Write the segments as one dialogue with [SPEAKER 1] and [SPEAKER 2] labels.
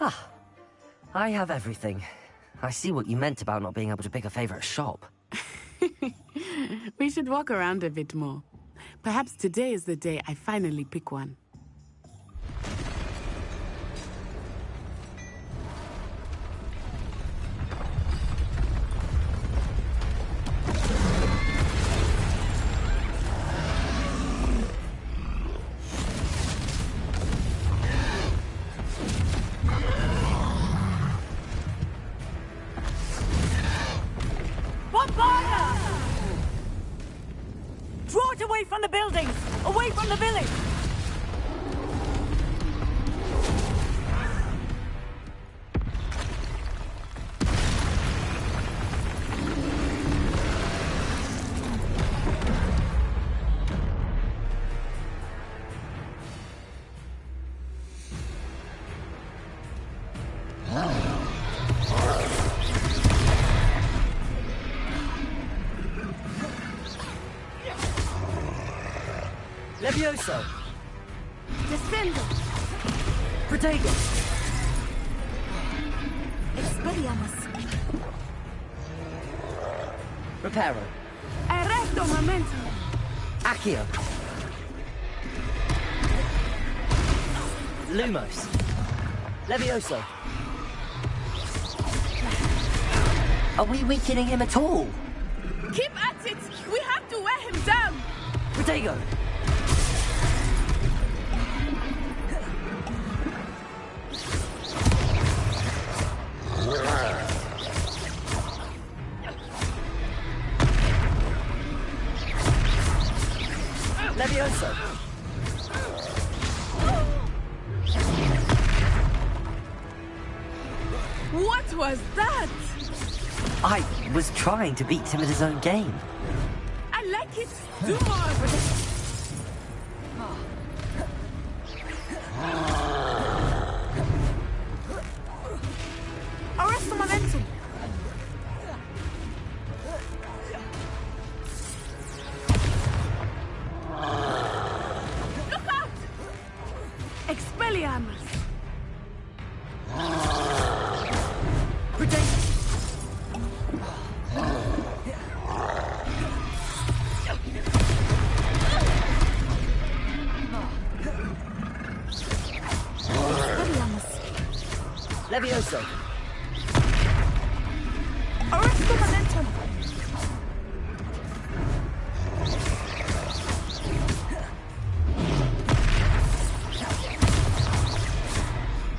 [SPEAKER 1] Ah, I have everything. I see what you meant about not being able to pick a favorite shop.
[SPEAKER 2] We should walk around a bit more. Perhaps today is the day I finally pick one.
[SPEAKER 3] Draw it away from the buildings! Away from the village!
[SPEAKER 1] Levioso!
[SPEAKER 4] Descendo!
[SPEAKER 1] Protego!
[SPEAKER 4] Expelliarmus!
[SPEAKER 1] Reparo!
[SPEAKER 2] Arresto momento!
[SPEAKER 1] Accio! Lumos! Levioso! Are we weakening him at all?
[SPEAKER 2] Keep at it! We have to wear him down!
[SPEAKER 1] Protego! Levioso!
[SPEAKER 2] What was that?
[SPEAKER 1] I was trying to beat him at his own game.
[SPEAKER 2] I like it! Do more!
[SPEAKER 4] Arresto momentum!
[SPEAKER 2] Look out! Expelliarmus!
[SPEAKER 1] Protego! Levioso!
[SPEAKER 4] Arresto momentum!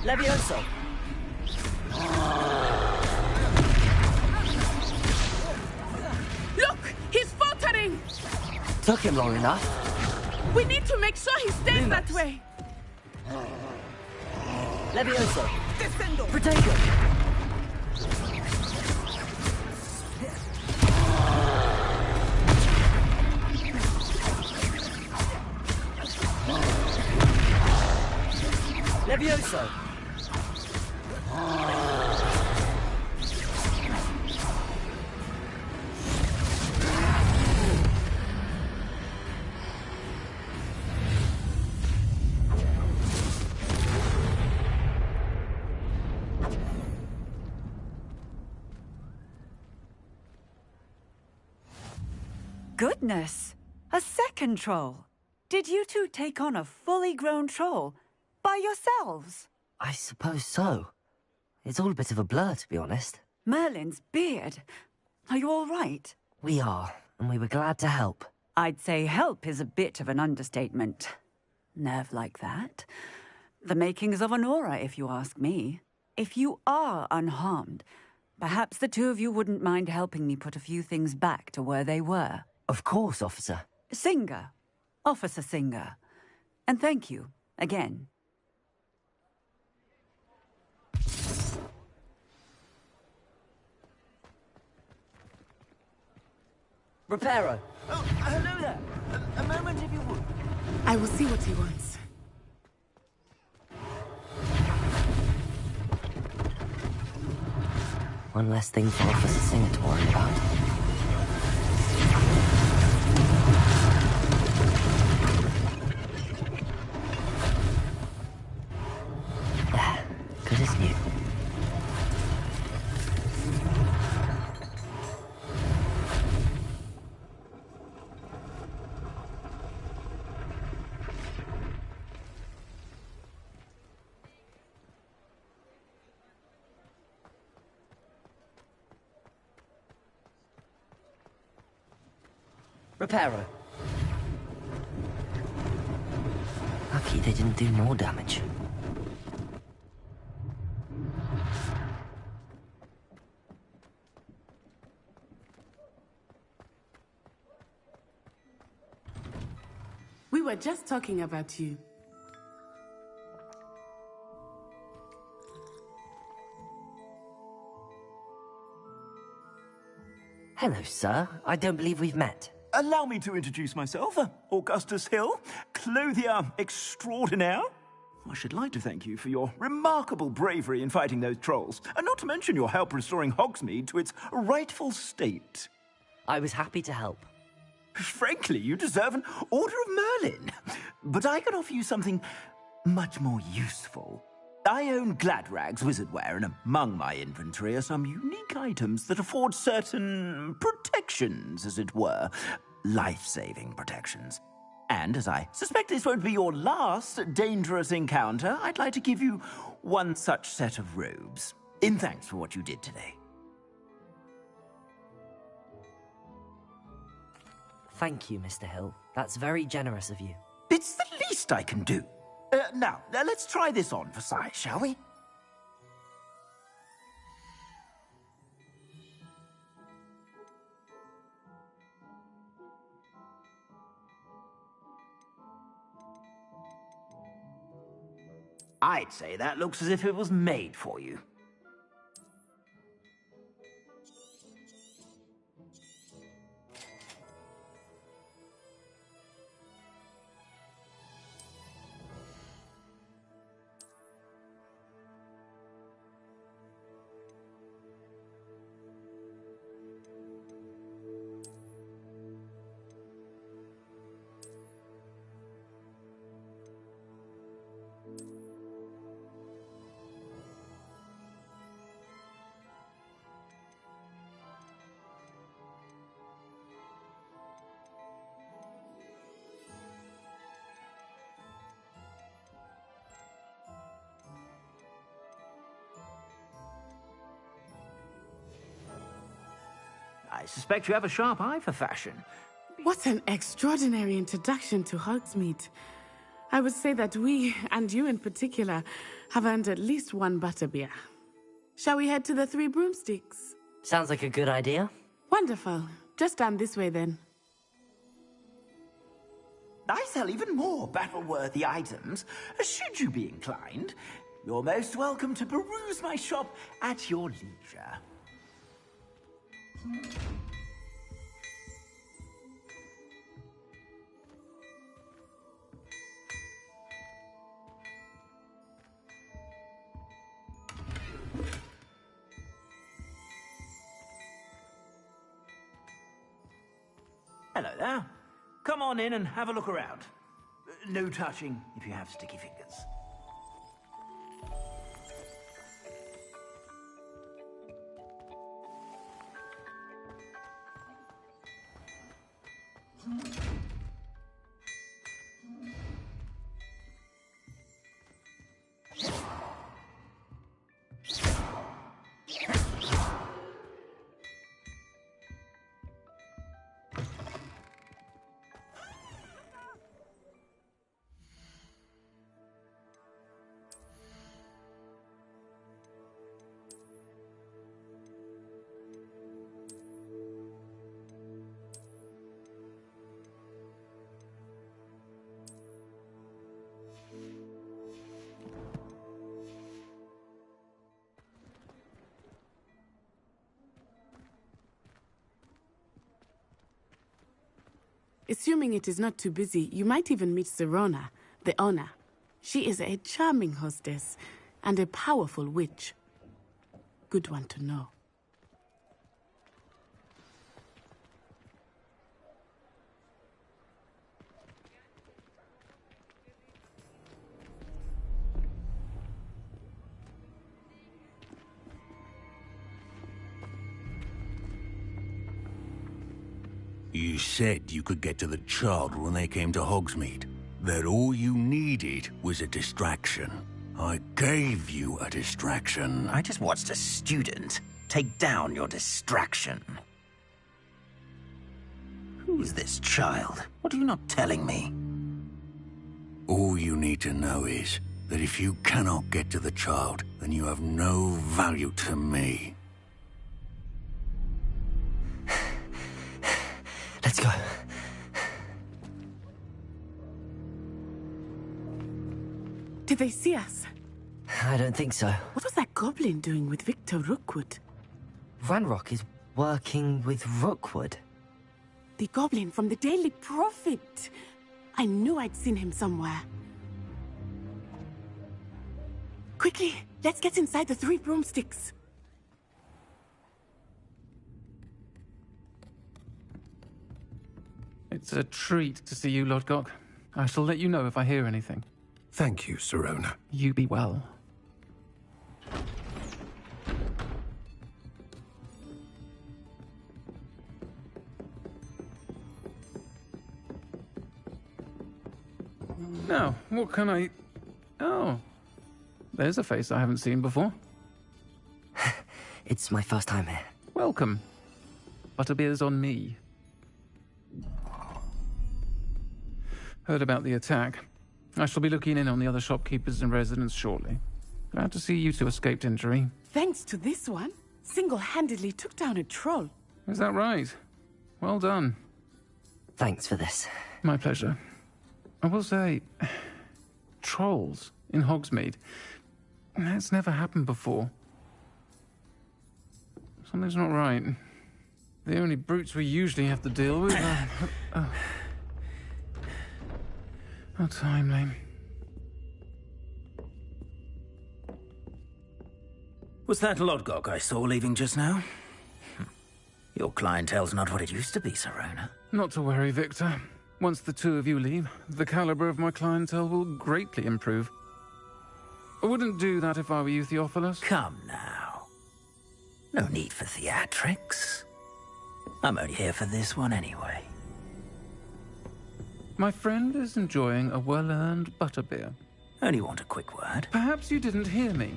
[SPEAKER 1] Levioso!
[SPEAKER 2] Look! He's faltering!
[SPEAKER 1] Took him long enough.
[SPEAKER 2] We need to make sure he stays that way!
[SPEAKER 1] Levioso! Protego! Levioso!
[SPEAKER 3] Goodness! A second troll! Did you two take on a fully grown troll? By yourselves?
[SPEAKER 1] I suppose so. It's all a bit of a blur, to be honest.
[SPEAKER 3] Merlin's beard. Are you all right?
[SPEAKER 1] We are, and we were glad to help.
[SPEAKER 3] I'd say help is a bit of an understatement. Nerve like that. The makings of an aura, if you ask me. If you are unharmed, perhaps the two of you wouldn't mind helping me put a few things back to where they were.
[SPEAKER 1] Of course, officer.
[SPEAKER 3] Singer. Officer Singer. And thank you, again.
[SPEAKER 1] Reparo! Oh, hello there! A moment if you would.
[SPEAKER 2] I will see what he wants.
[SPEAKER 1] One less thing for us to sing to worry about. Good as new. Reparo. Lucky they didn't do more damage.
[SPEAKER 2] We were just talking about you.
[SPEAKER 1] Hello, sir. I don't believe we've met.
[SPEAKER 5] Allow me to introduce myself, Augustus Hill, clothier extraordinaire. I should like to thank you for your remarkable bravery in fighting those trolls, and not to mention your help restoring Hogsmeade to its rightful state.
[SPEAKER 1] I was happy to help.
[SPEAKER 5] Frankly, you deserve an Order of Merlin. But I can offer you something much more useful. I own Gladrag's wizardware, and among my inventory are some unique items that afford certain protections, as it were. Life-saving protections. And as I suspect this won't be your last dangerous encounter, I'd like to give you one such set of robes, in thanks for what you did today.
[SPEAKER 1] Thank you, Mr. Hill. That's very generous of you.
[SPEAKER 5] It's the least I can do. Now, let's try this on for size, shall we? I'd say that looks as if it was made for you. I suspect you have a sharp eye for fashion.
[SPEAKER 2] What an extraordinary introduction to Hogsmeade. I would say that we, and you in particular, have earned at least one butterbeer. Shall we head to the Three Broomsticks?
[SPEAKER 1] Sounds like a good idea.
[SPEAKER 2] Wonderful. Just down this way then.
[SPEAKER 5] I sell even more battle-worthy items. Should you be inclined, you're most welcome to peruse my shop at your leisure. Hello there. Come on in and have a look around. No touching if you have sticky fingers.
[SPEAKER 2] Assuming it is not too busy, you might even meet Serona, the owner. She is a charming hostess and a powerful witch. Good one to know.
[SPEAKER 6] You said you could get to the child when they came to Hogsmeade. That all you needed was a distraction. I gave you a distraction.
[SPEAKER 5] I just watched a student take down your distraction. Who is this child? What are you not telling me?
[SPEAKER 6] All you need to know is that if you cannot get to the child, then you have no value to me.
[SPEAKER 1] Let's go.
[SPEAKER 2] Did they see us?
[SPEAKER 1] I don't think so.
[SPEAKER 2] What was that goblin doing with Victor Rookwood?
[SPEAKER 1] Ranrock is working with Rookwood.
[SPEAKER 2] The goblin from the Daily Prophet. I knew I'd seen him somewhere. Quickly, let's get inside the 3 broomsticks.
[SPEAKER 7] It's a treat to see you, Lodgok. I shall let you know if I hear anything.
[SPEAKER 8] Thank you, Sirona.
[SPEAKER 7] You be well. Now, what can I... Oh. There's a face I haven't seen before.
[SPEAKER 1] It's my first time here.
[SPEAKER 7] Welcome. Butterbeer's on me. Heard about the attack. I shall be looking in on the other shopkeepers and residents shortly. Glad to see you two escaped injury.
[SPEAKER 2] Thanks to this one, single-handedly took down a troll.
[SPEAKER 7] Is that right? Well done.
[SPEAKER 1] Thanks for this.
[SPEAKER 7] My pleasure. I will say, trolls in Hogsmeade. That's never happened before. Something's not right. The only brutes we usually have to deal with are... How timely.
[SPEAKER 5] Was that Lodgok I saw leaving just now? Your clientele's not what it used to be, Sirona.
[SPEAKER 7] Not to worry, Victor. Once the two of you leave, the caliber of my clientele will greatly improve. I wouldn't do that if I were you, Theophilus.
[SPEAKER 5] Come now. No need for theatrics. I'm only here for this one anyway.
[SPEAKER 7] My friend is enjoying a well-earned butterbeer.
[SPEAKER 5] Only want a quick word.
[SPEAKER 7] Perhaps you didn't hear me.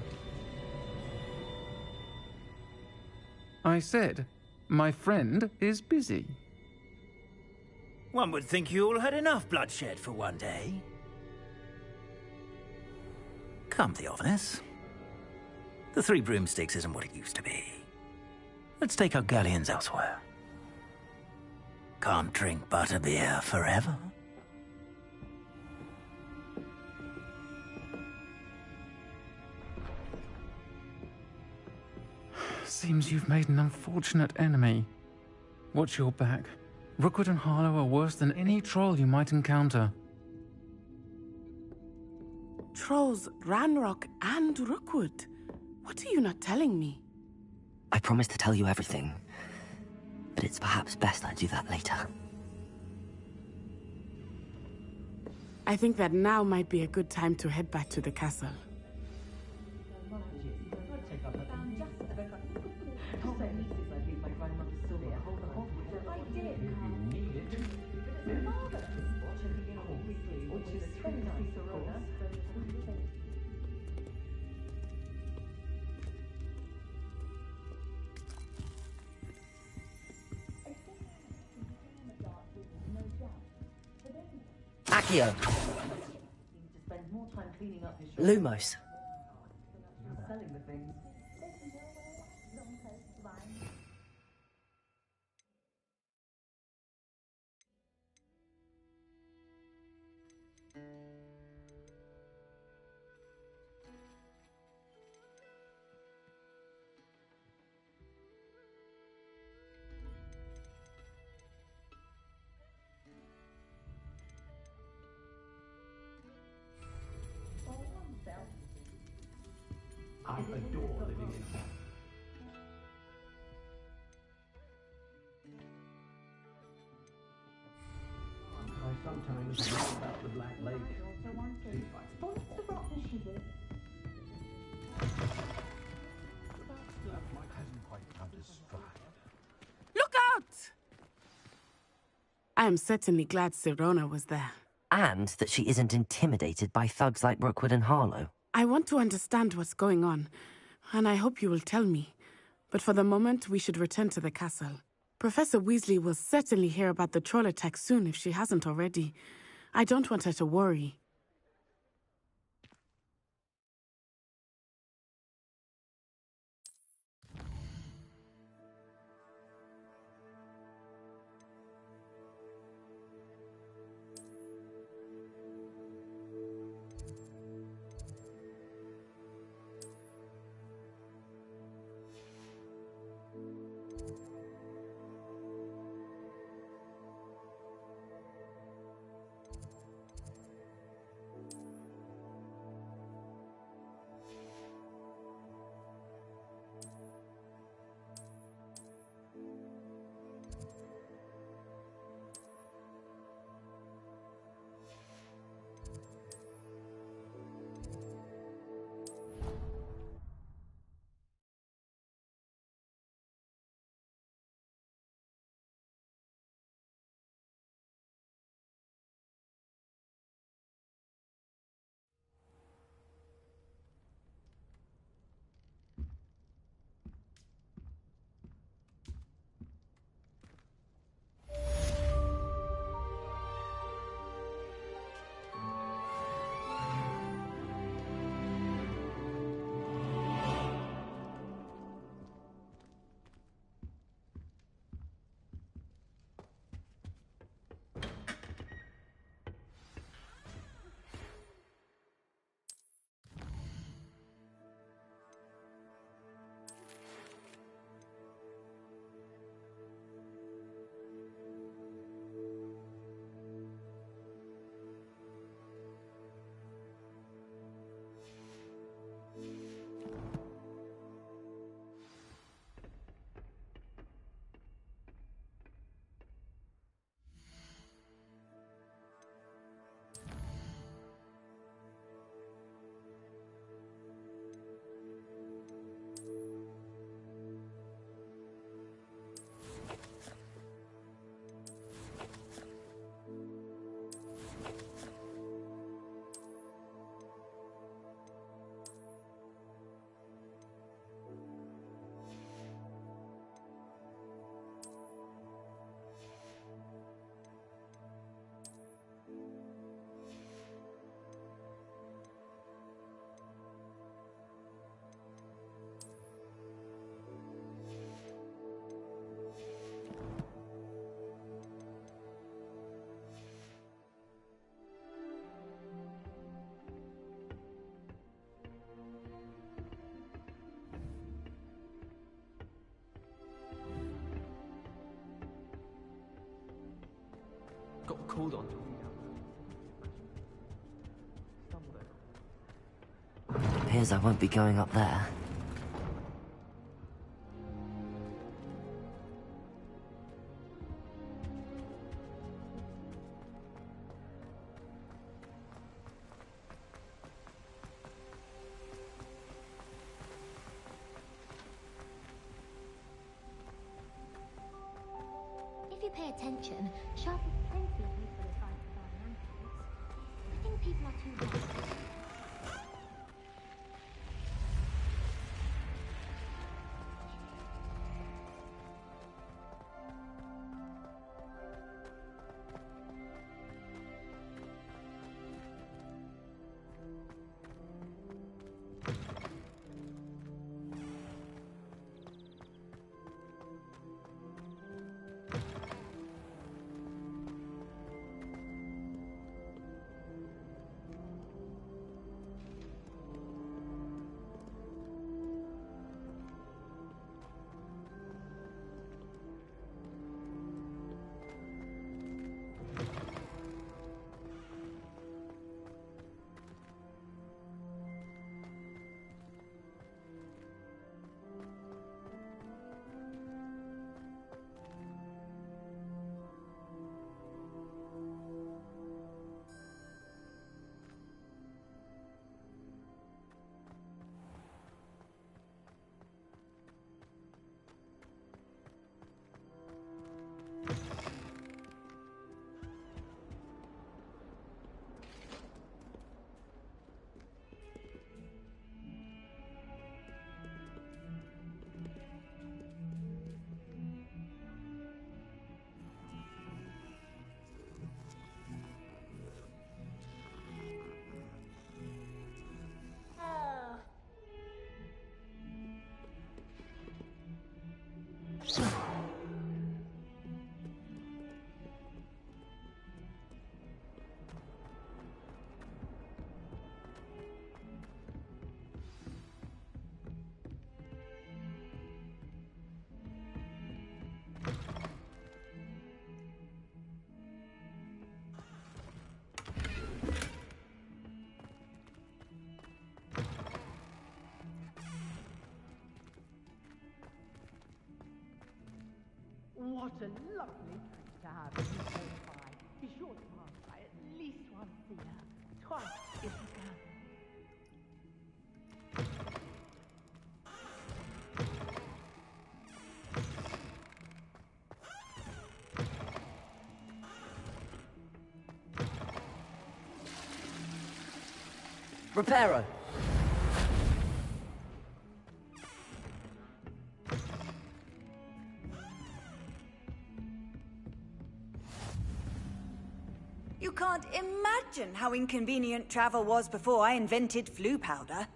[SPEAKER 7] I said, my friend is busy.
[SPEAKER 5] One would think you all had enough bloodshed for one day. Come, Theophilus. The 3 broomsticks isn't what it used to be. Let's take our galleons elsewhere. Can't drink butterbeer forever.
[SPEAKER 7] Seems you've made an unfortunate enemy. Watch your back. Rookwood and Harlow are worse than any troll you might encounter.
[SPEAKER 2] Trolls, Ranrock, and Rookwood. What are you not telling me?
[SPEAKER 1] I promised to tell you everything, but it's perhaps best I do that later.
[SPEAKER 2] I think that now might be a good time to head back to the castle.
[SPEAKER 1] Accio! Lumos.
[SPEAKER 8] I adore living in home. I sometimes think about the Black Lake. See if I can left my cousin quite out of stride.
[SPEAKER 2] Look out! am certainly glad Sirona was there.
[SPEAKER 1] And that she isn't intimidated by thugs like Rookwood and Harlow.
[SPEAKER 2] I want to understand what's going on, and I hope you will tell me. But for the moment, we should return to the castle. Professor Weasley will certainly hear about the troll attack soon if she hasn't already. I don't want her to worry.
[SPEAKER 8] Got called on.
[SPEAKER 1] Appears I won't be going up there.
[SPEAKER 9] If you pay attention, Sharp has plenty of useful advice regarding antidotes. I think people are too restless.
[SPEAKER 10] What a lovely treat to have you close by. Be sure to pass by at least once a year. Twice if you can.
[SPEAKER 1] Reparo.
[SPEAKER 3] You can't imagine how inconvenient travel was before I invented flu powder.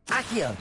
[SPEAKER 1] Accio.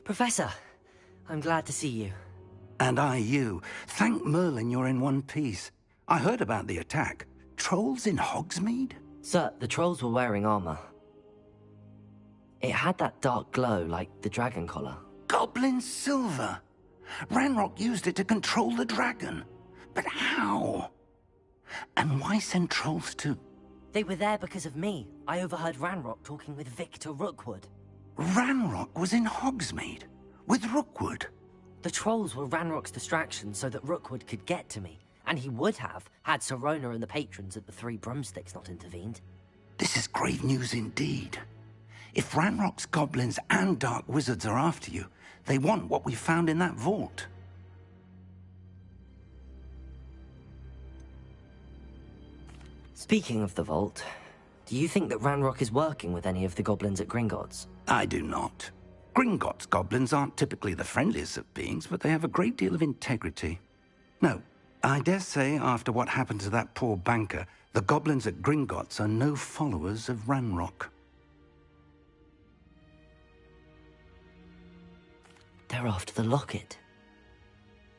[SPEAKER 1] Professor, I'm glad to see you.
[SPEAKER 6] And I you. Thank Merlin you're in one piece. I heard about the attack. Trolls in Hogsmeade?
[SPEAKER 1] Sir, the trolls were wearing armor. It had that dark glow like the dragon collar.
[SPEAKER 6] Goblin silver! Ranrock used it to control the dragon. But how? And why send trolls to...
[SPEAKER 1] They were there because of me. I overheard Ranrock talking with Victor Rookwood.
[SPEAKER 6] Ranrock was in Hogsmeade? With Rookwood?
[SPEAKER 1] The trolls were Ranrock's distraction so that Rookwood could get to me. And he would have, had Sirona and the patrons at the Three Broomsticks not intervened.
[SPEAKER 6] This is grave news indeed. If Ranrock's goblins and dark wizards are after you, they want what we found in that vault.
[SPEAKER 1] Speaking of the vault, do you think that Ranrock is working with any of the goblins at Gringotts?
[SPEAKER 6] I do not.
[SPEAKER 11] Gringotts goblins aren't typically the friendliest of beings, but they have a great deal of integrity. No, I dare say after what happened to that poor banker, the goblins at Gringotts are no followers of Ranrock.
[SPEAKER 1] They're after the locket.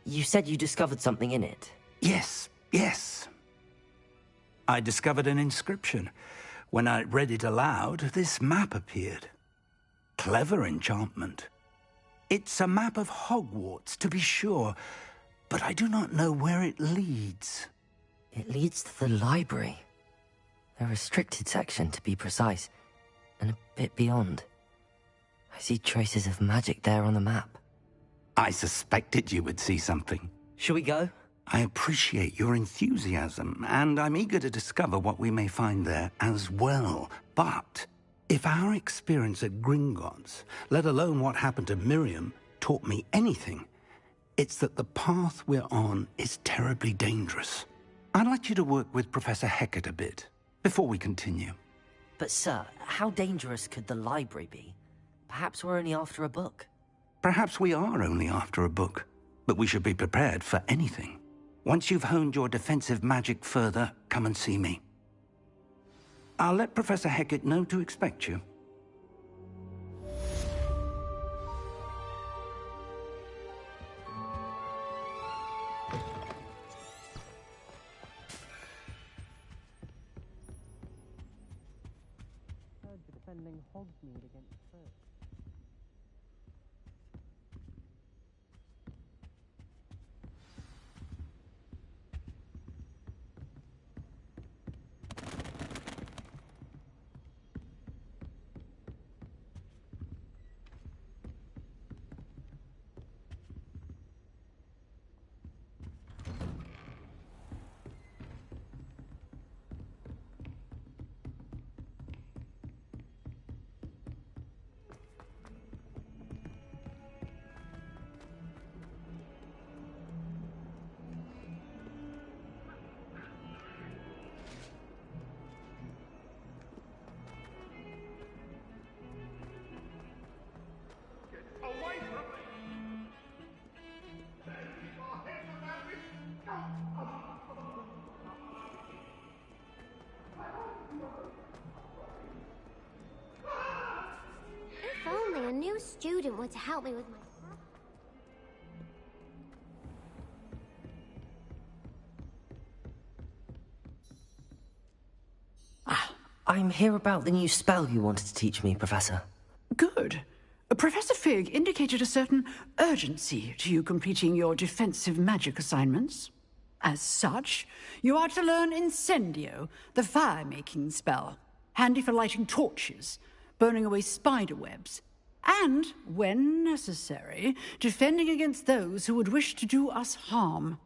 [SPEAKER 1] You said you discovered something in it.
[SPEAKER 11] Yes, yes. I discovered an inscription. When I read it aloud, this map appeared. Clever enchantment. It's a map of Hogwarts, to be sure, but I do not know where it leads.
[SPEAKER 1] It leads to the library. A restricted section, to be precise, and a bit beyond. I see traces of magic there on the map.
[SPEAKER 11] I suspected you would see something.
[SPEAKER 1] Shall we go?
[SPEAKER 11] I appreciate your enthusiasm, and I'm eager to discover what we may find there as well. But if our experience at Gringotts, let alone what happened to Miriam, taught me anything, it's that the path we're on is terribly dangerous. I'd like you to work with Professor Hecat a bit, before we continue.
[SPEAKER 1] But sir, how dangerous could the library be? Perhaps we're only after a book.
[SPEAKER 11] Perhaps we are only after a book, but we should be prepared for anything. Once you've honed your defensive magic further, come and see me. I'll let Professor Hecat know to expect you.
[SPEAKER 8] Defending Hogsmeade against Fur.
[SPEAKER 9] If only a new student were to help me with my...
[SPEAKER 1] I'm here about the new spell you wanted to teach me, Professor.
[SPEAKER 12] Good. Professor Fig indicated a certain urgency to you completing your defensive magic assignments. As such, you are to learn Incendio, the fire-making spell, handy for lighting torches, burning away spider webs, and, when necessary, defending against those who would wish to do us harm.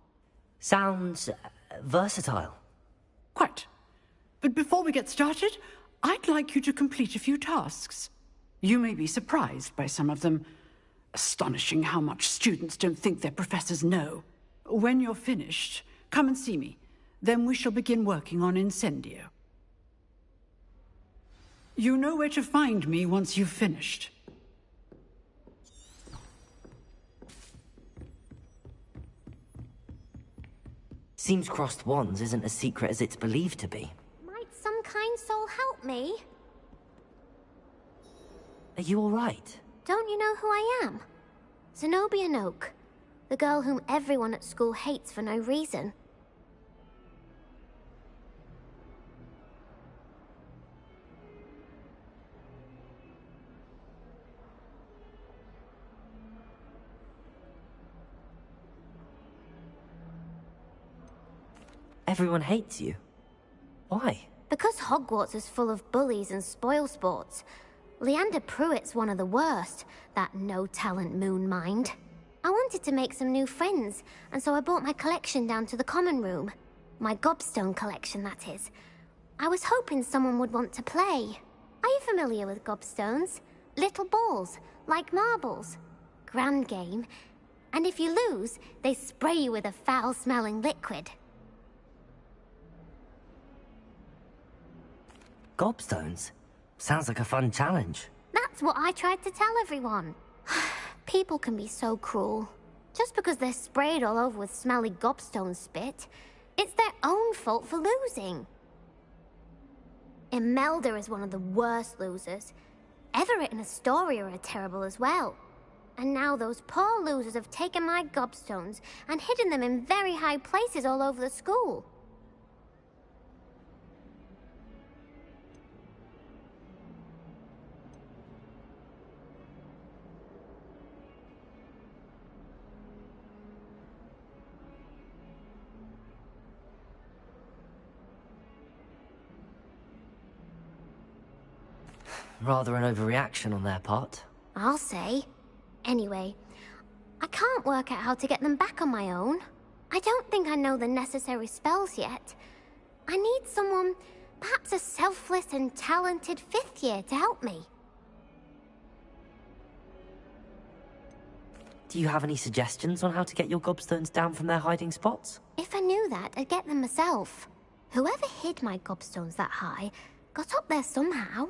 [SPEAKER 1] Sounds versatile.
[SPEAKER 12] Quite. But before we get started, I'd like you to complete a few tasks. You may be surprised by some of them. Astonishing how much students don't think their professors know. When you're finished, come and see me. Then we shall begin working on Incendio. You know where to find me once you've finished.
[SPEAKER 1] Seems crossed wands isn't as secret as it's believed to be.
[SPEAKER 9] Might some kind soul help me?
[SPEAKER 1] Are you alright?
[SPEAKER 9] Don't you know who I am? Zenobia Noak, the girl whom everyone at school hates for no reason.
[SPEAKER 1] Everyone hates you. Why?
[SPEAKER 9] Because Hogwarts is full of bullies and spoilsports. Leander Pruitt's one of the worst, that no-talent moon mind. I wanted to make some new friends, and so I brought my collection down to the common room. My gobstone collection, that is. I was hoping someone would want to play. Are you familiar with gobstones? Little balls, like marbles. Grand game. And if you lose, they spray you with a foul-smelling liquid.
[SPEAKER 1] Gobstones? Sounds like a fun challenge.
[SPEAKER 9] That That's what I tried to tell everyone. People can be so cruel. Just because they're sprayed all over with smelly gobstone spit, it's their own fault for losing. Imelda is one of the worst losers. Everett and Astoria are terrible as well. And now those poor losers have taken my gobstones and hidden them in very high places all over the school.
[SPEAKER 1] Rather an overreaction on their part.
[SPEAKER 9] I'll say. Anyway, I can't work out how to get them back on my own. I don't think I know the necessary spells yet. I need someone, perhaps a selfless and talented 5th year to help me.
[SPEAKER 1] Do you have any suggestions on how to get your gobstones down from their hiding spots?
[SPEAKER 9] If I knew that, I'd get them myself. Whoever hid my gobstones that high got up there somehow.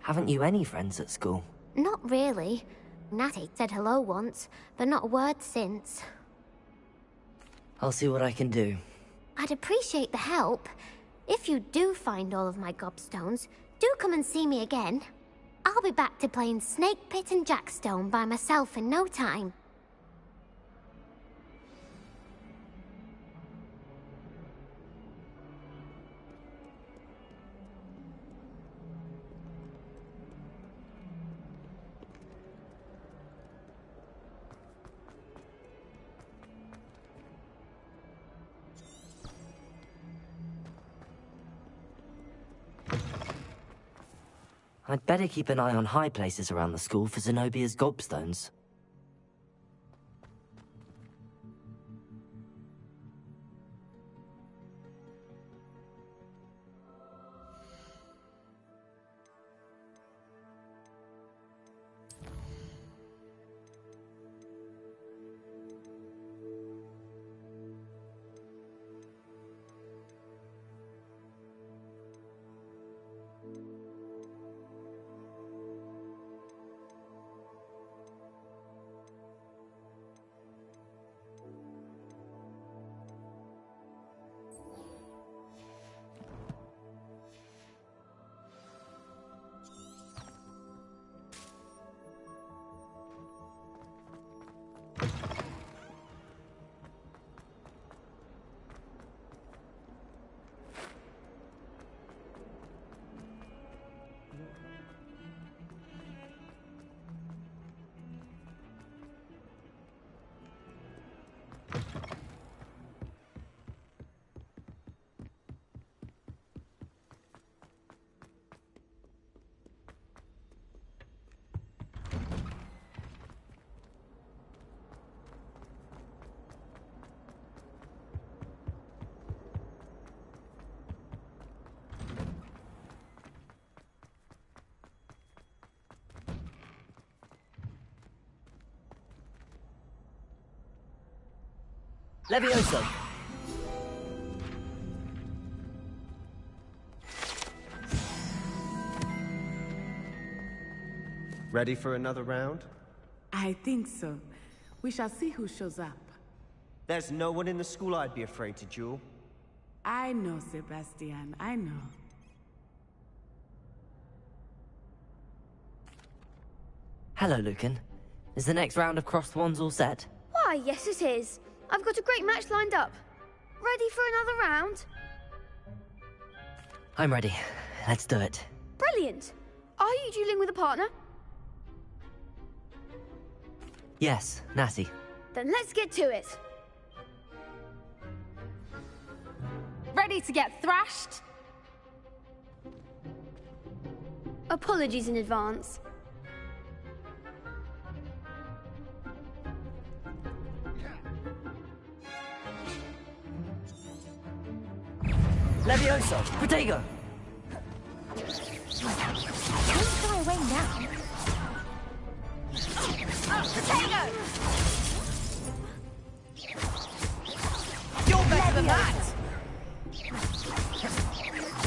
[SPEAKER 1] Haven't you any friends at school?
[SPEAKER 9] Not really. Natty said hello once, but not a word since.
[SPEAKER 1] I'll see what I can do.
[SPEAKER 9] I'd appreciate the help. If you do find all of my gobstones, do come and see me again. I'll be back to playing Snake Pit and Jackstone by myself in no time.
[SPEAKER 1] I'd better keep an eye on high places around the school for Zenobia's gobstones. Levioso!
[SPEAKER 13] Ready for another round?
[SPEAKER 2] I think so. We shall see who shows up.
[SPEAKER 13] There's no one in the school I'd be afraid to duel.
[SPEAKER 2] I know, Sebastian, I know.
[SPEAKER 1] Hello, Lucan. Is the next round of crossed wands all set?
[SPEAKER 4] Why, yes it is. I've got a great match lined up. Ready for another round?
[SPEAKER 1] I'm ready. Let's do it.
[SPEAKER 4] Brilliant. Are you dueling with a partner?
[SPEAKER 1] Yes, Natty.
[SPEAKER 4] Then let's get to it.
[SPEAKER 14] Ready to get thrashed?
[SPEAKER 4] Apologies in advance.
[SPEAKER 1] Levioso! Protego!
[SPEAKER 14] Don't fly away now. Protego!
[SPEAKER 2] You're better than that!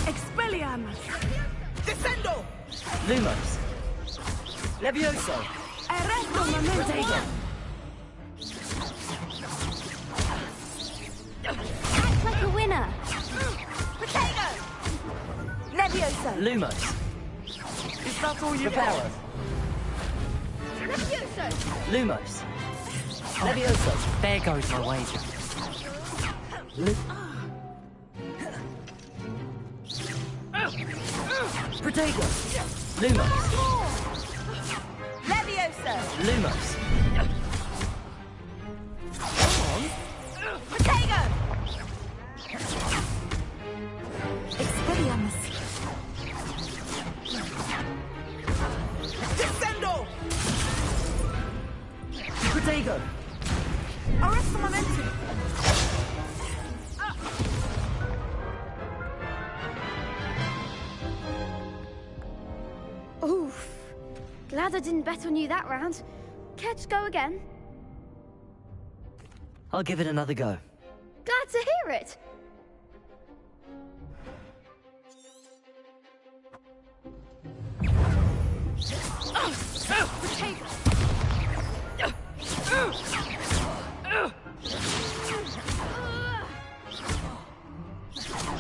[SPEAKER 2] Expelliarmus!
[SPEAKER 5] Descendo!
[SPEAKER 1] Lumos. Levioso.
[SPEAKER 2] Arresto momento.
[SPEAKER 1] Protego.
[SPEAKER 9] Act like a winner.
[SPEAKER 14] Potato! Levioso!
[SPEAKER 1] Lumos.
[SPEAKER 5] Is that all you
[SPEAKER 1] Reparo.
[SPEAKER 14] Levioso!
[SPEAKER 1] Lumos. Levioso. There goes my wager. Protego. Lumos.
[SPEAKER 14] Levioso!
[SPEAKER 1] Lumos.
[SPEAKER 14] Potato!
[SPEAKER 10] Expelliarmus.
[SPEAKER 5] Descendo!
[SPEAKER 1] Protego.
[SPEAKER 14] Arresto momentum!
[SPEAKER 4] Oof. Glad I didn't bet on you that round. Care to go again?
[SPEAKER 1] I'll give it another go.
[SPEAKER 4] Glad to hear it.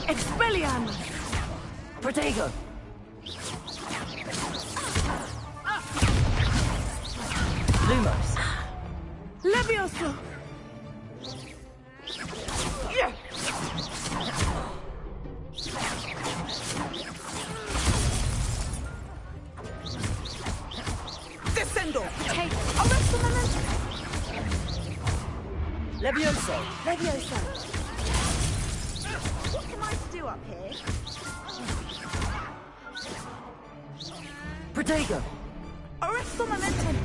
[SPEAKER 2] Expelliarmus.
[SPEAKER 1] Protego. Lumos.
[SPEAKER 2] Levioso.
[SPEAKER 5] Descendo!
[SPEAKER 14] Arresto momentum!
[SPEAKER 1] Levioso.
[SPEAKER 14] Levioso! What am I to do up here?
[SPEAKER 1] Protego.
[SPEAKER 14] Arresto momentum!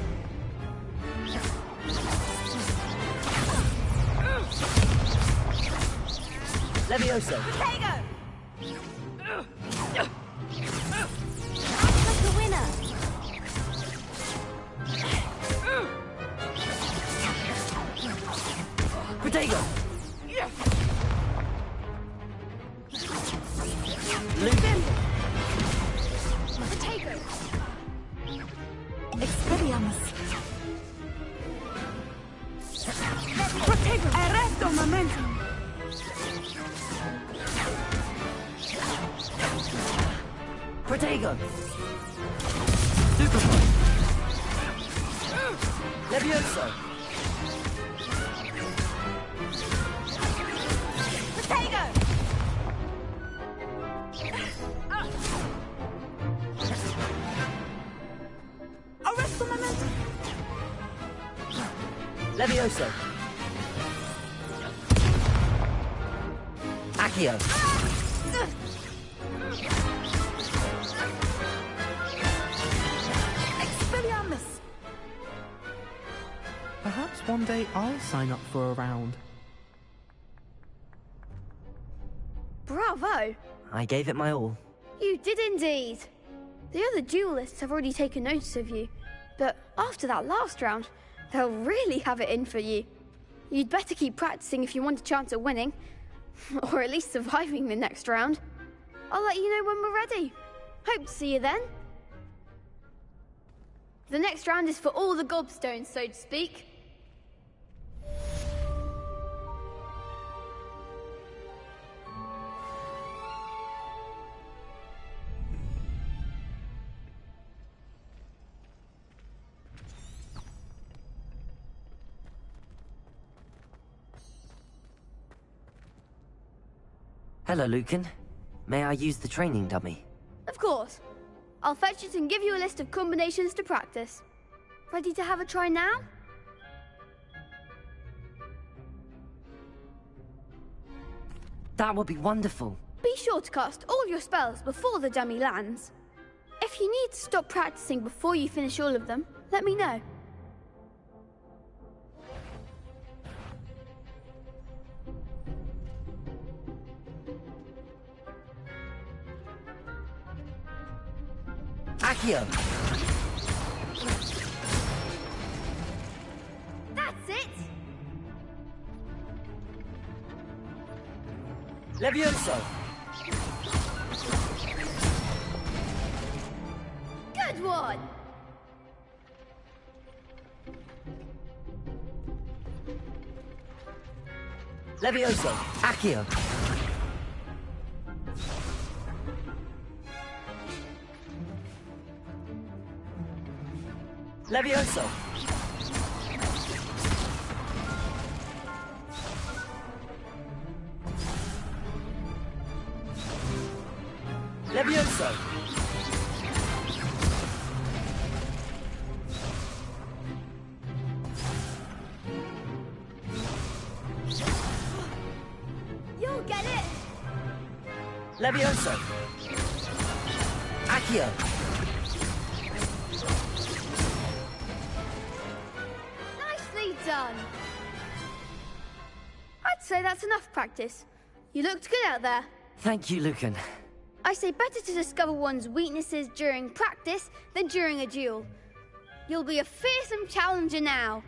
[SPEAKER 1] Levioso.
[SPEAKER 14] Potato!
[SPEAKER 9] Act like a winner.
[SPEAKER 1] Protego.
[SPEAKER 14] Potato!
[SPEAKER 10] Expelliarmus.
[SPEAKER 2] Protego. Arresto momentum.
[SPEAKER 1] Protego. Superpoint. Levioso.
[SPEAKER 14] Potato! Arresto momentum!
[SPEAKER 1] Levioso. Accio.
[SPEAKER 14] Expelliarmus!
[SPEAKER 8] Perhaps one day I'll sign up for a round.
[SPEAKER 4] Bravo.
[SPEAKER 1] I gave it my all.
[SPEAKER 4] You did indeed. The other duelists have already taken notice of you, but after that last round, they'll really have it in for you. You'd better keep practicing if you want a chance at winning, or at least surviving the next round. I'll let you know when we're ready. Hope to see you then. The next round is for all the gobstones, so to speak.
[SPEAKER 1] Hello, Lucan. May I use the training dummy?
[SPEAKER 4] Of course. I'll fetch it and give you a list of combinations to practice. Ready to have a try now?
[SPEAKER 1] That would be wonderful.
[SPEAKER 4] Be sure to cast all your spells before the dummy lands. If you need to stop practicing before you finish all of them, let me know.
[SPEAKER 1] Accio.
[SPEAKER 4] That's it!
[SPEAKER 1] Levioso.
[SPEAKER 4] Go! Good one!
[SPEAKER 1] Levioso! Accio! Levioso! Levioso!
[SPEAKER 4] You'll get it!
[SPEAKER 1] Levioso! Accio!
[SPEAKER 4] Nicely done! I'd say that's enough practice. You looked good out there.
[SPEAKER 1] Thank you, Lucan.
[SPEAKER 4] I say better to discover one's weaknesses during practice than during a duel. You'll be a fearsome challenger now.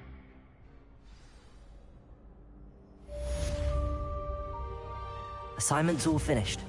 [SPEAKER 1] Assignment's all finished.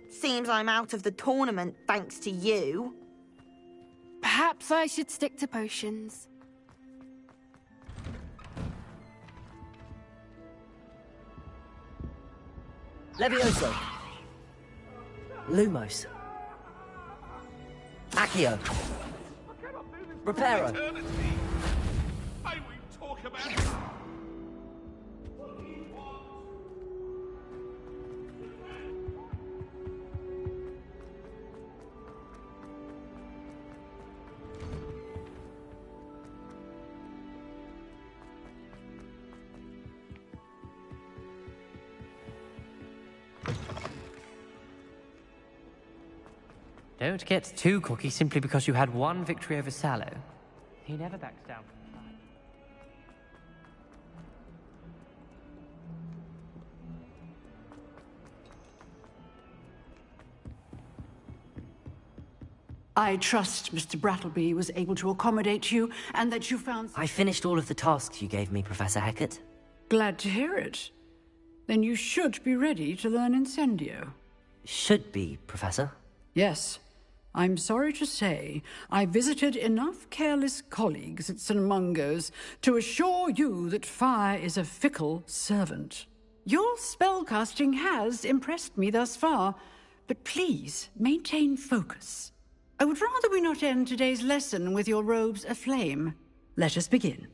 [SPEAKER 14] Seems I'm out of the tournament thanks to you.
[SPEAKER 15] Perhaps I should stick to potions.
[SPEAKER 1] Levioso! Lumos! Accio! Reparo!
[SPEAKER 16] I won't talk about it.
[SPEAKER 17] Don't get too cocky simply because you had one victory over Sallow. He never backs down from the fight.
[SPEAKER 12] I trust Mr. Brattleby was able to accommodate you, and that you found...
[SPEAKER 1] I finished all of the tasks you gave me, Professor Hecat.
[SPEAKER 12] Glad to hear it. Then you should be ready to learn Incendio.
[SPEAKER 1] Should be, Professor.
[SPEAKER 12] Yes. I'm sorry to say, I visited enough careless colleagues at St. Mungo's to assure you that fire is a fickle servant. Your spellcasting has impressed me thus far, but please maintain focus. I would rather we not end today's lesson with your robes aflame. Let us begin.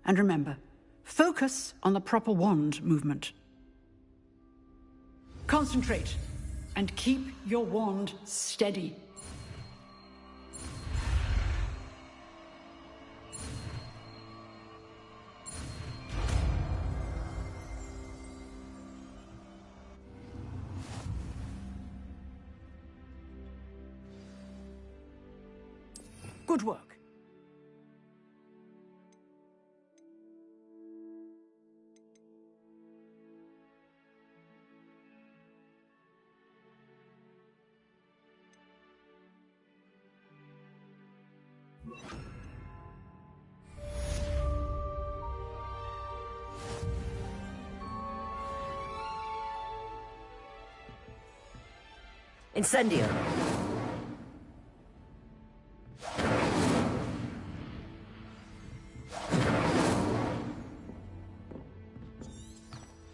[SPEAKER 12] And remember, focus on the proper wand movement. Concentrate, and keep your wand steady. Good work.
[SPEAKER 1] Incendio!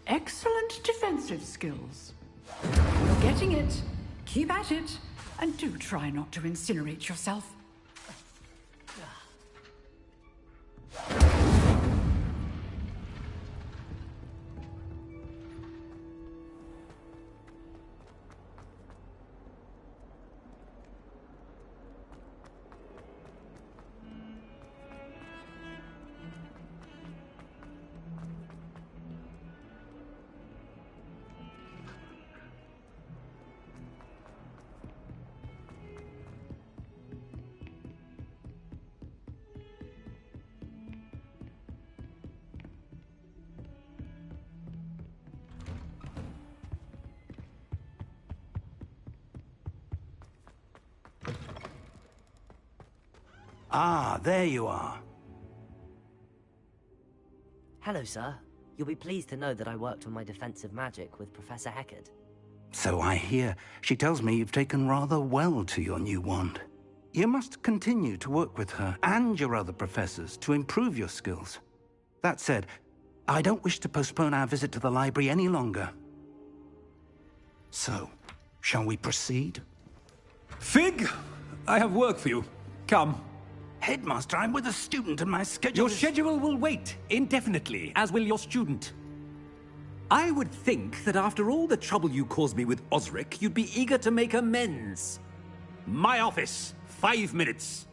[SPEAKER 12] Excellent defensive skills. You're getting it. Keep at it, and do try not to incinerate yourself.
[SPEAKER 11] Ah, there you are.
[SPEAKER 1] Hello, sir. You'll be pleased to know that I worked on my defensive magic with Professor Heckard.
[SPEAKER 11] So I hear. She tells me you've taken rather well to your new wand. You must continue to work with her and your other professors to improve your skills. That said, I don't wish to postpone our visit to the library any longer. So, shall we proceed?
[SPEAKER 18] Fig, I have work for you. Come.
[SPEAKER 11] Headmaster, I'm with a student and my schedule
[SPEAKER 18] Your schedule will wait indefinitely, as will your student. I would think that after all the trouble you caused me with Osric, you'd be eager to make amends. My office, 5 minutes.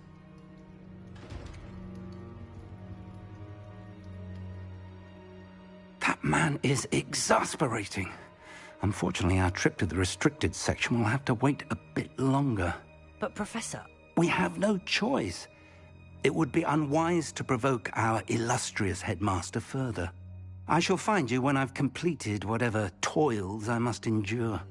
[SPEAKER 11] That man is exasperating. Unfortunately, our trip to the restricted section will have to wait a bit longer.
[SPEAKER 1] But, Professor...
[SPEAKER 11] We have no choice. It would be unwise to provoke our illustrious headmaster further. I shall find you when I've completed whatever toils I must endure.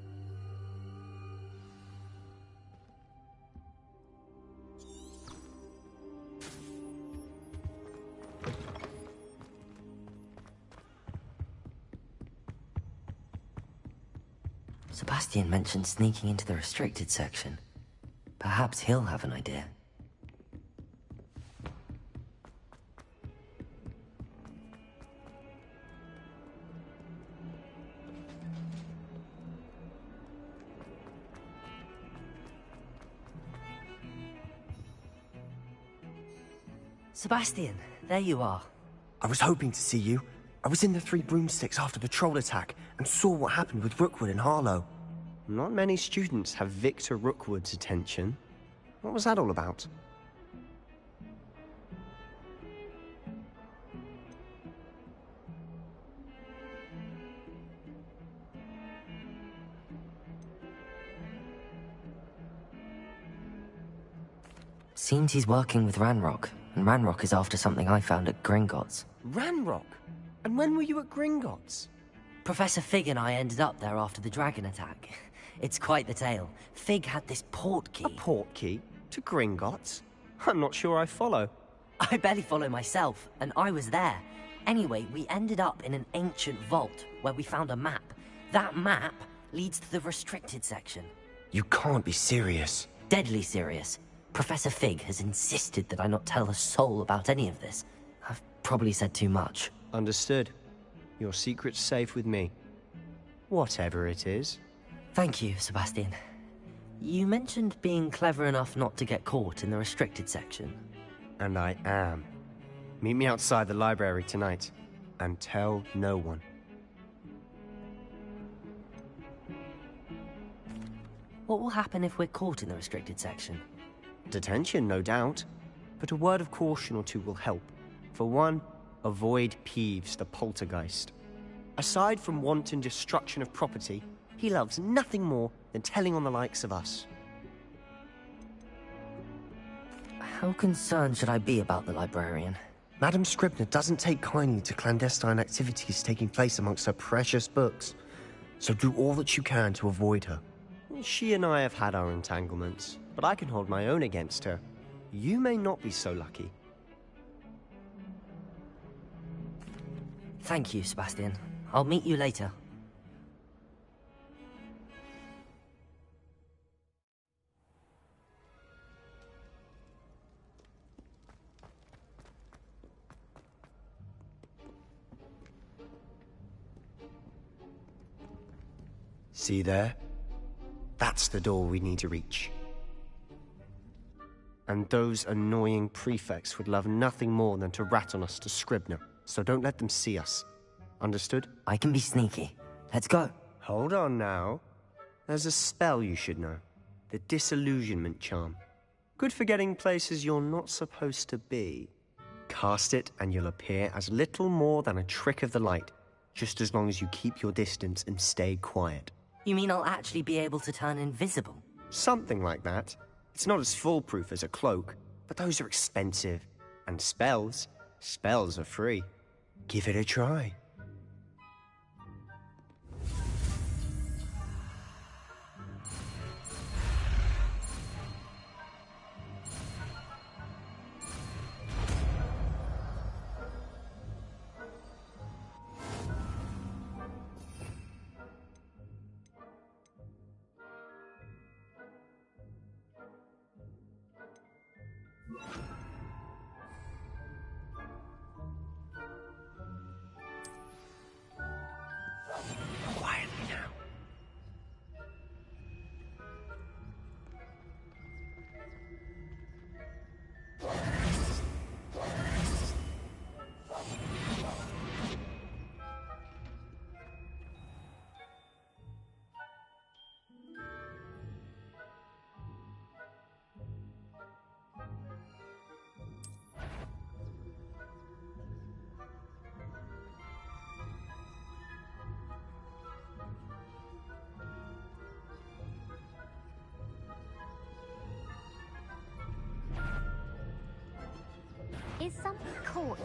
[SPEAKER 1] Sebastian mentioned sneaking into the restricted section. Perhaps he'll have an idea. Sebastian, there you are.
[SPEAKER 13] I was hoping to see you. I was in the Three Broomsticks after the troll attack and saw what happened with Rookwood and Harlow. Not many students have Victor Rookwood's attention. What was that all about?
[SPEAKER 1] Seems he's working with Ranrock, and Ranrock is after something I found at Gringotts.
[SPEAKER 13] Ranrock? And when were you at Gringotts?
[SPEAKER 1] Professor Fig and I ended up there after the dragon attack. It's quite the tale. Fig had this port key.
[SPEAKER 13] A port key? To Gringotts? I'm not sure I follow.
[SPEAKER 1] I barely follow myself, and I was there. Anyway, we ended up in an ancient vault where we found a map. That map leads to the restricted section.
[SPEAKER 13] You can't be serious.
[SPEAKER 1] Deadly serious. Professor Fig has insisted that I not tell a soul about any of this. I've probably said too much.
[SPEAKER 13] Understood. Your secret's safe with me. Whatever it is.
[SPEAKER 1] Thank you, Sebastian. You mentioned being clever enough not to get caught in the restricted section.
[SPEAKER 13] And I am. Meet me outside the library tonight, and tell no one.
[SPEAKER 1] What will happen if we're caught in the restricted section?
[SPEAKER 13] Detention, no doubt. But a word of caution or two will help. For one, avoid Peeves, the poltergeist. Aside from wanton destruction of property, he loves nothing more than telling on the likes of us.
[SPEAKER 1] How concerned should I be about the librarian?
[SPEAKER 13] Madame Scribner doesn't take kindly to clandestine activities taking place amongst her precious books, so do all that you can to avoid her. She and I have had our entanglements, but I can hold my own against her. You may not be so lucky.
[SPEAKER 1] Thank you, Sebastian. I'll meet you later.
[SPEAKER 13] See there? That's the door we need to reach. And those annoying prefects would love nothing more than to rat on us to Scribner, so don't let them see us. Understood?
[SPEAKER 1] I can be sneaky. Let's go.
[SPEAKER 13] Hold on now. There's a spell you should know. The Disillusionment Charm. Good for getting places you're not supposed to be. Cast it and you'll appear as little more than a trick of the light, just as long as you keep your distance and stay quiet.
[SPEAKER 1] You mean I'll actually be able to turn invisible?
[SPEAKER 13] Something like that. It's not as foolproof as a cloak, but those are expensive. And spells are free. Give it a try. Quietly now.
[SPEAKER 9] Is someone caught?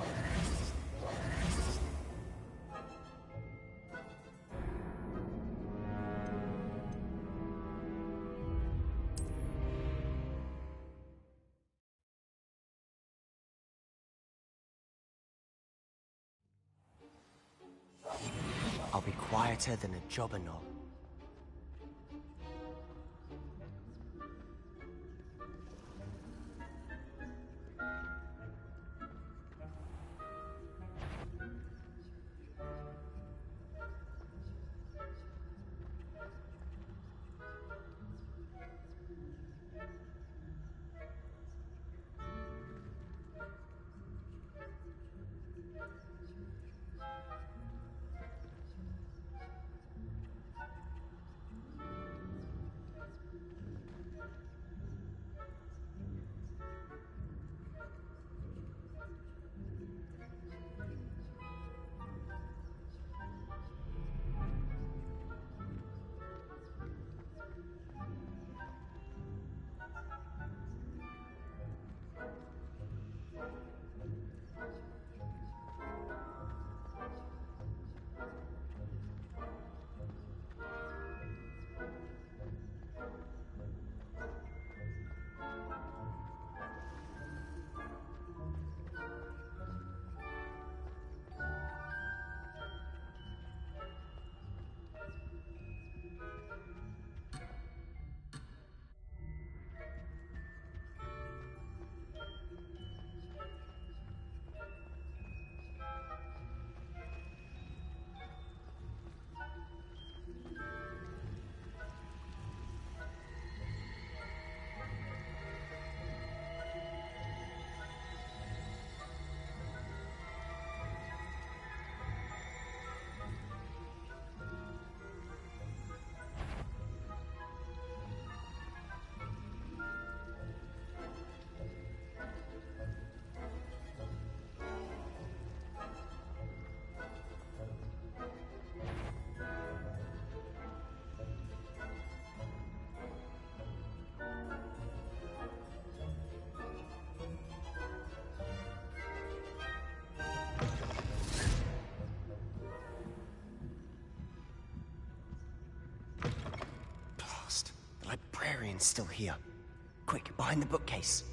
[SPEAKER 13] I'll be quieter than a jobberknoll. The librarian's still here. Quick, behind the bookcase.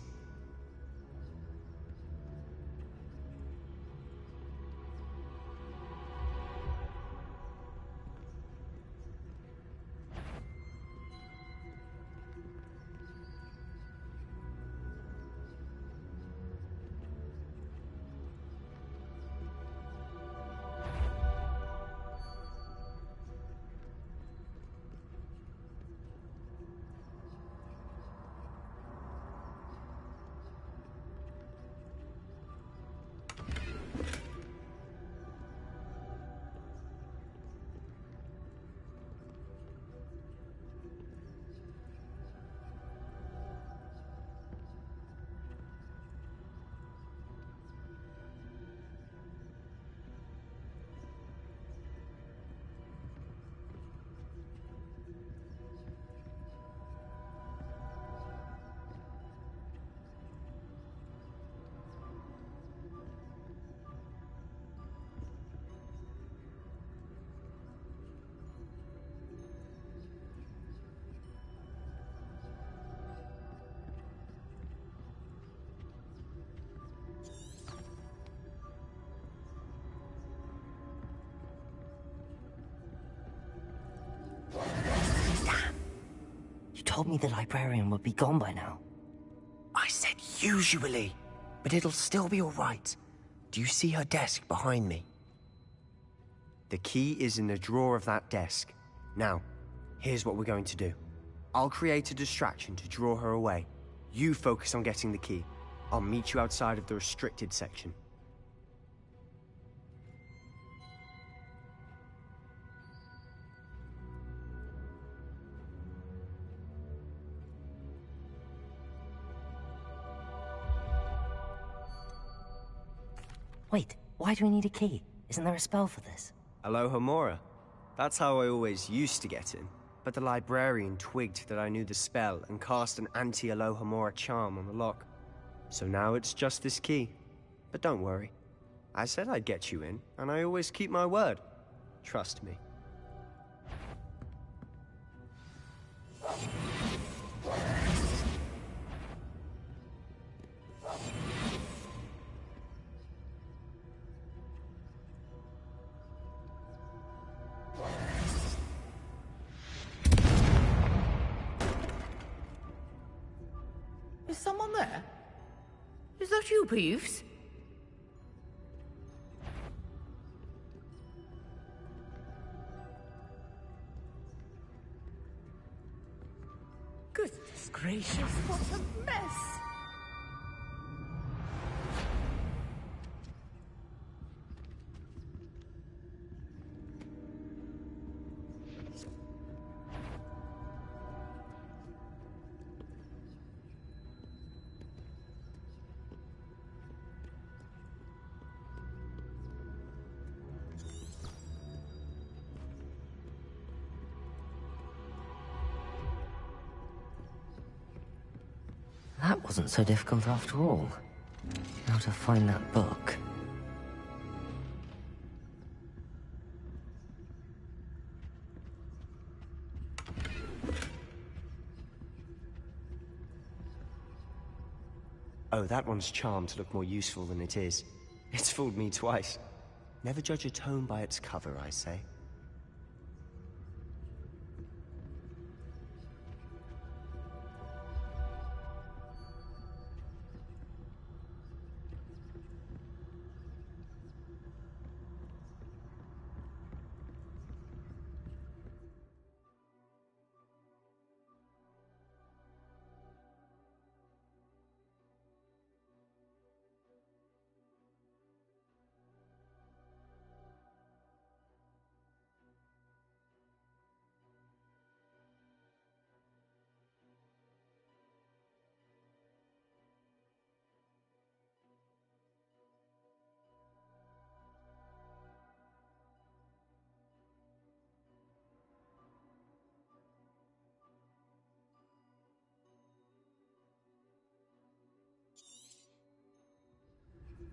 [SPEAKER 1] told me the librarian would be gone by now.
[SPEAKER 13] I said usually, but it'll still be all right. Do you see her desk behind me? The key is in the drawer of that desk. Now, here's what we're going to do. I'll create a distraction to draw her away. You focus on getting the key. I'll meet you outside of the restricted section.
[SPEAKER 1] Wait, why do we need a key? Isn't there a spell for this?
[SPEAKER 13] Aloha Mora. That's how I always used to get in. But the librarian twigged that I knew the spell and cast an anti-Aloha Mora charm on the lock. So now it's just this key. But don't worry. I said I'd get you in, and I always keep my word. Trust me.
[SPEAKER 10] Is someone there? Is that you, Peeves? Goodness gracious, what a mess!
[SPEAKER 1] That wasn't so difficult after all. Now to find that book.
[SPEAKER 13] Oh, that one's charmed to look more useful than it is. It's fooled me twice. Never judge a tome by its cover, I say.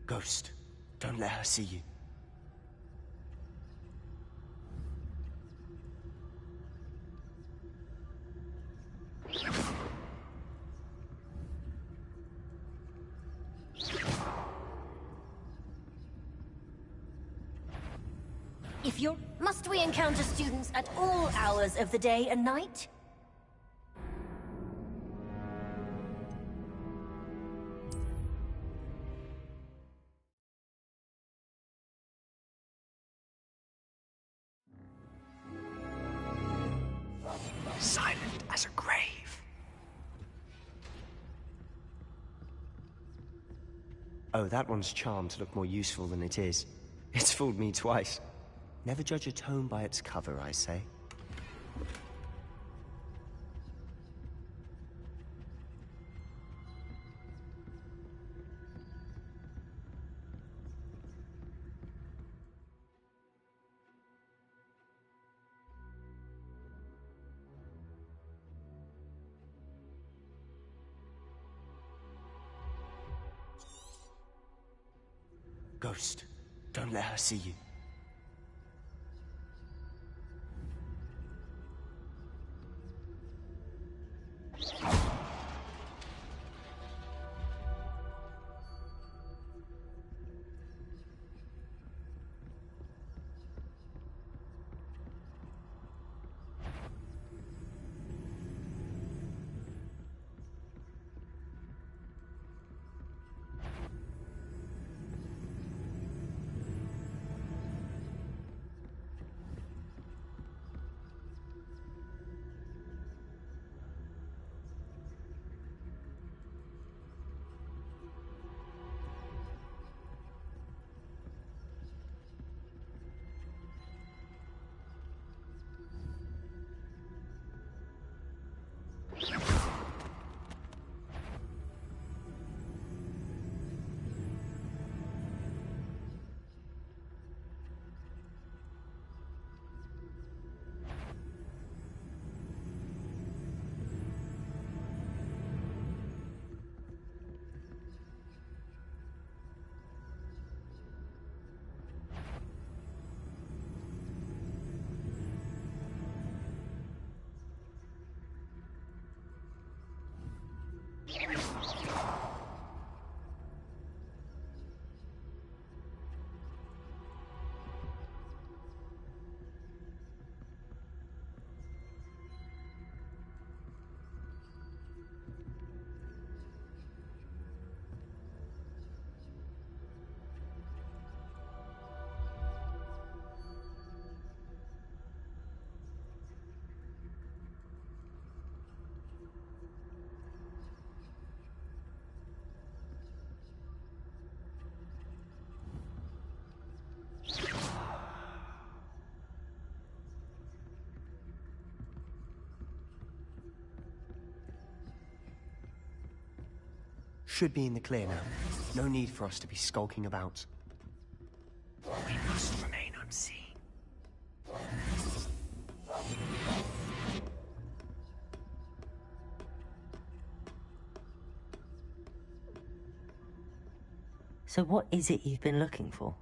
[SPEAKER 13] Ghost, don't let her see you.
[SPEAKER 19] If you're... Must we encounter students at all hours of the day and night?
[SPEAKER 13] Silent as a grave. Oh, that one's charmed to look more useful than it is. It's fooled me twice. Never judge a tome by its cover, I say. Ghost, don't let her see you. should be in the clear now. No need for us to be skulking about. We must remain unseen.
[SPEAKER 1] So what is it you've been looking for?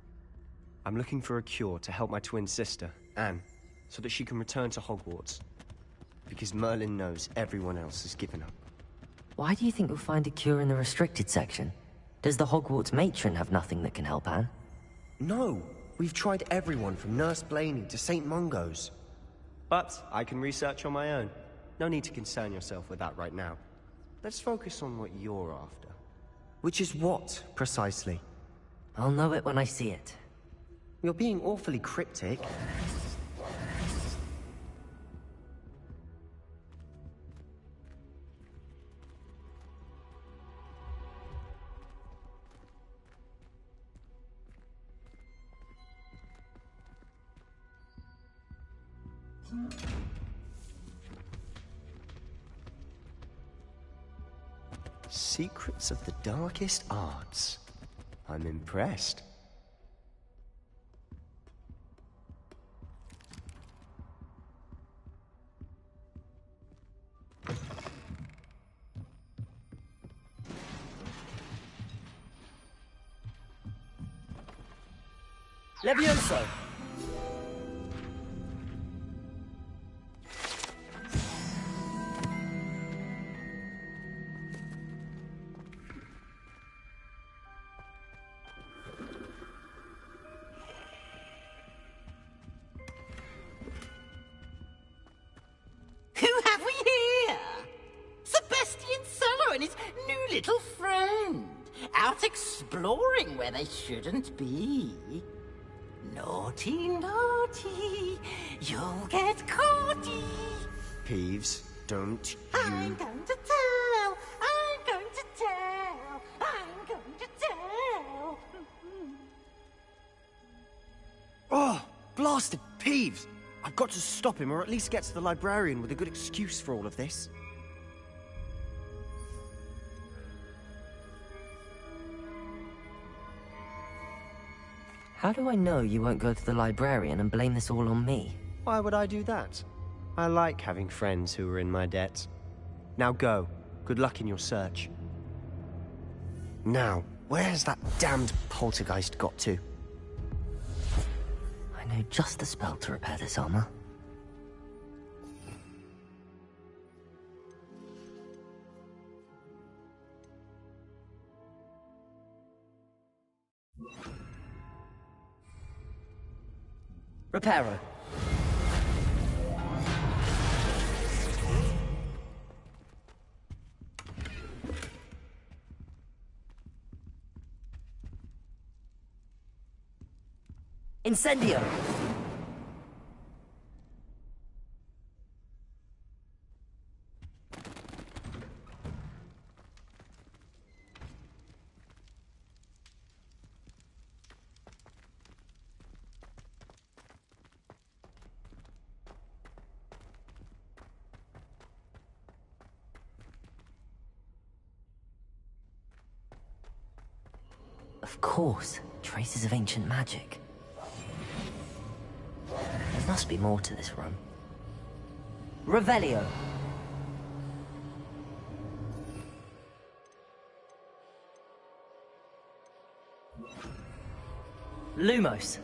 [SPEAKER 13] I'm looking for a cure to help my twin sister, Anne, so that she can return to Hogwarts. Because Merlin knows everyone else has given up.
[SPEAKER 1] Why do you think we'll find a cure in the restricted section? Does the Hogwarts matron have nothing that can help Anne?
[SPEAKER 13] No! We've tried everyone from Nurse Blaney to St. Mungo's. But I can research on my own. No need to concern yourself with that right now. Let's focus on what you're after. Which is what, precisely?
[SPEAKER 1] I'll know it when I see it.
[SPEAKER 13] You're being awfully cryptic. Secrets of the darkest arts. I'm impressed.
[SPEAKER 1] Levioso!
[SPEAKER 20] Who have we here? Sebastian Sallow and his new little friend. Out exploring where they shouldn't be. Naughty, naughty, you'll get caughty.
[SPEAKER 13] Peeves, don't you...
[SPEAKER 20] I'm going to tell, I'm going to tell, I'm going to tell.
[SPEAKER 13] Oh, blasted Peeves! I've got to stop him, or at least get to the librarian with a good excuse for all of this.
[SPEAKER 1] How do I know you won't go to the librarian and blame this all on me?
[SPEAKER 13] Why would I do that? I like having friends who are in my debt. Now go. Good luck in your search. Now, where's that damned poltergeist got to?
[SPEAKER 1] I know just the spell to repair this armor. Reparo. Incendio! Of course, traces of ancient magic. There must be more to this room. Revelio. Lumos.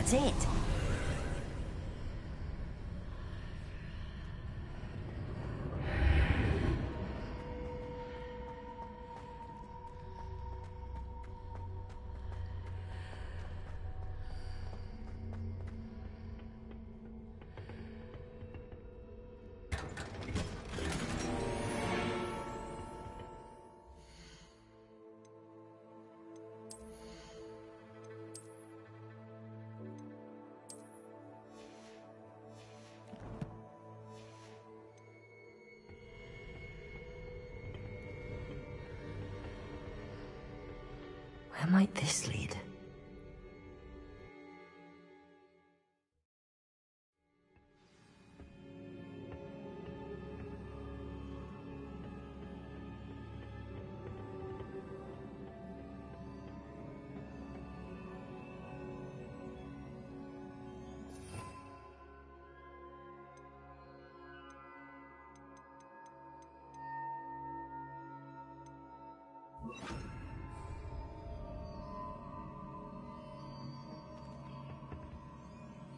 [SPEAKER 1] That's it. Where might this lead?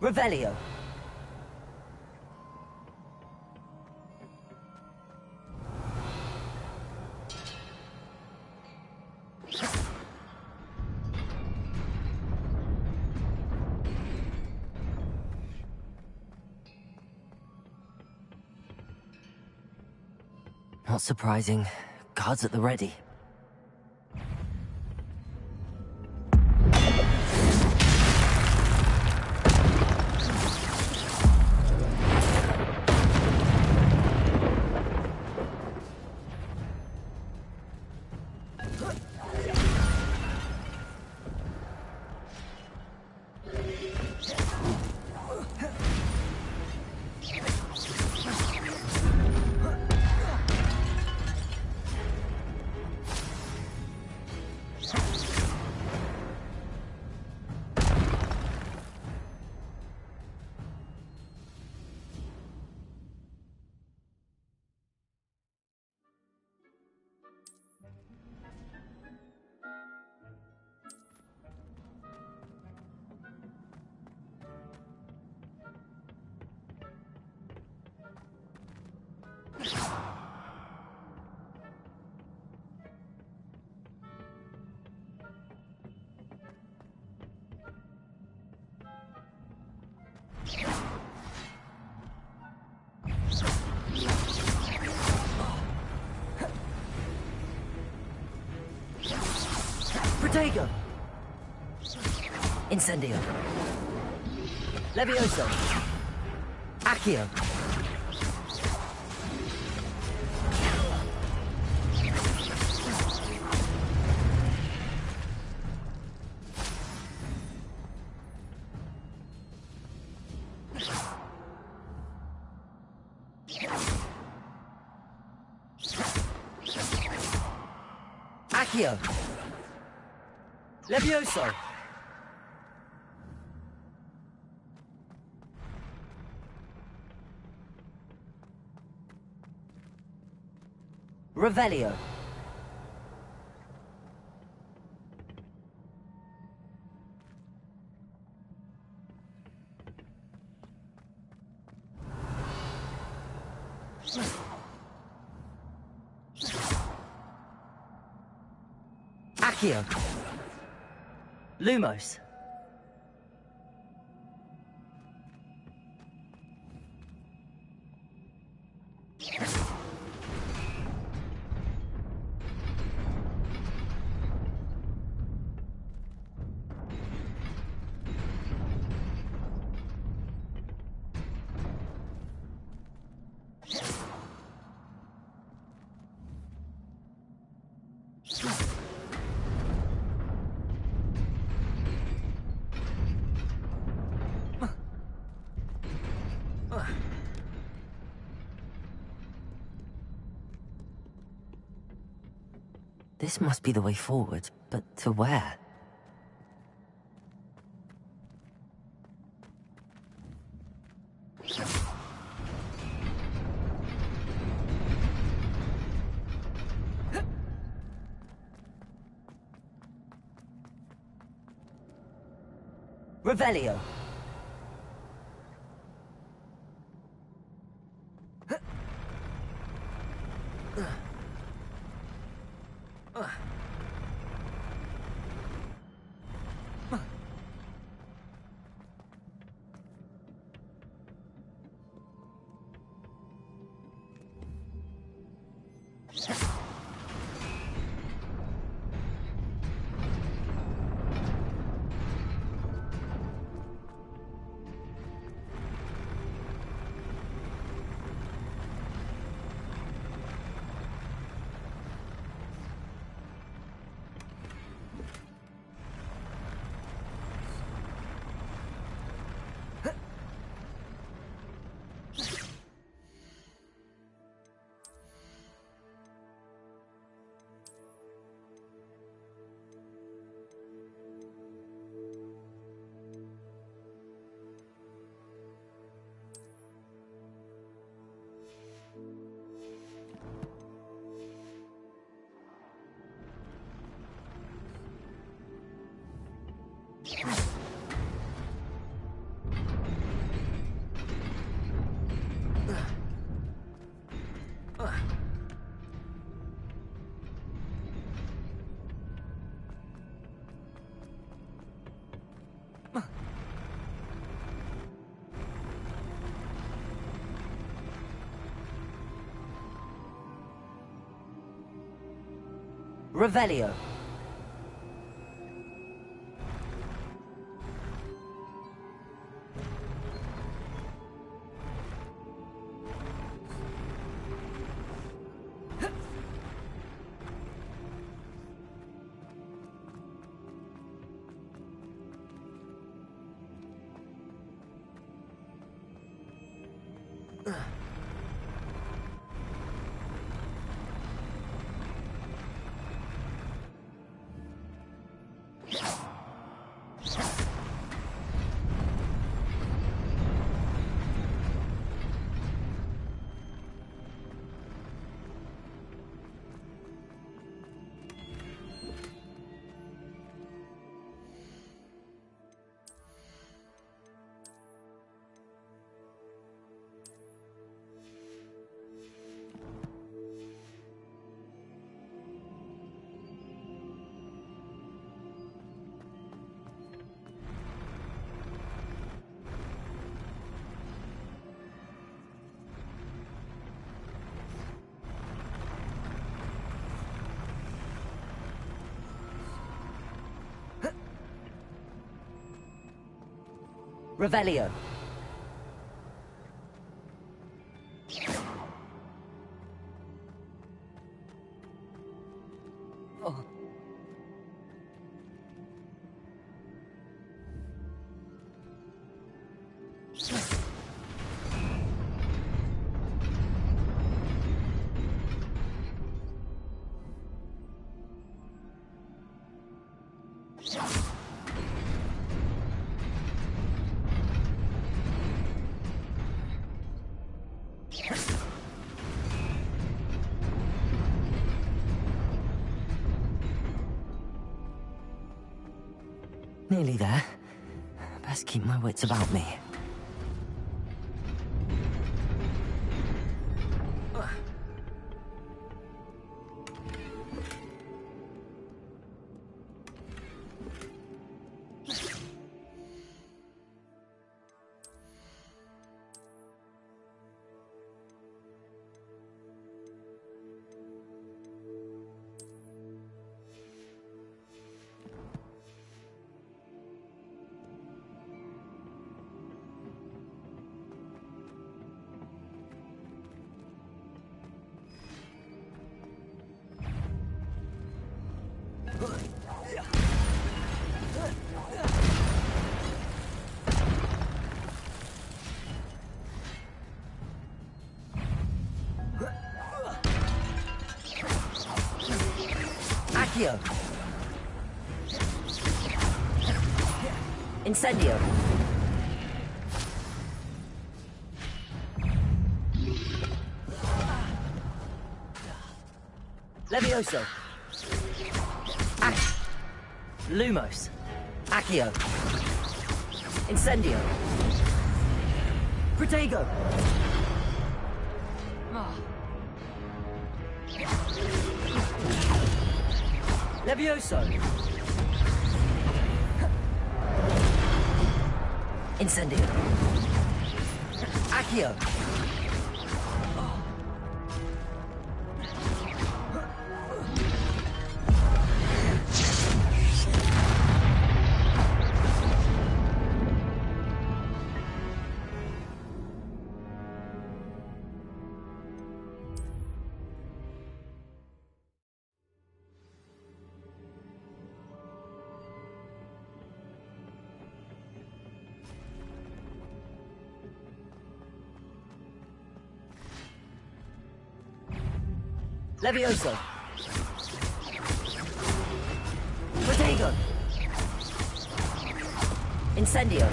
[SPEAKER 1] Revelio. Not surprising. Guards at the ready. Protego! Incendio! Levioso! Accio! Accio! Levioso! Revelio! Accio! Lumos! This must be the way forward, but to where? Revelio. Revelio. Revelio. Oh. Nearly there. Best keep my wits about me. Accio. Incendio. Levioso. Lumos. Accio. Incendio. Protego. Levioso. Incendio. Accio. Levioso. Protego. Incendio.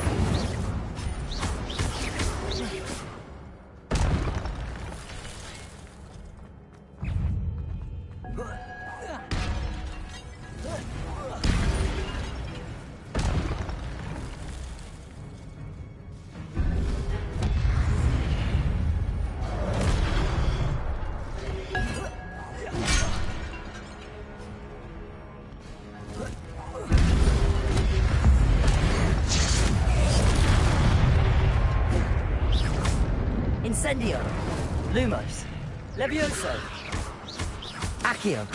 [SPEAKER 1] Incendio. Lumos. Levioso. Accio.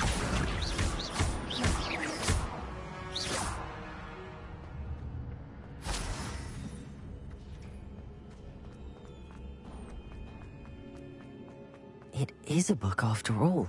[SPEAKER 1] It is a book after all.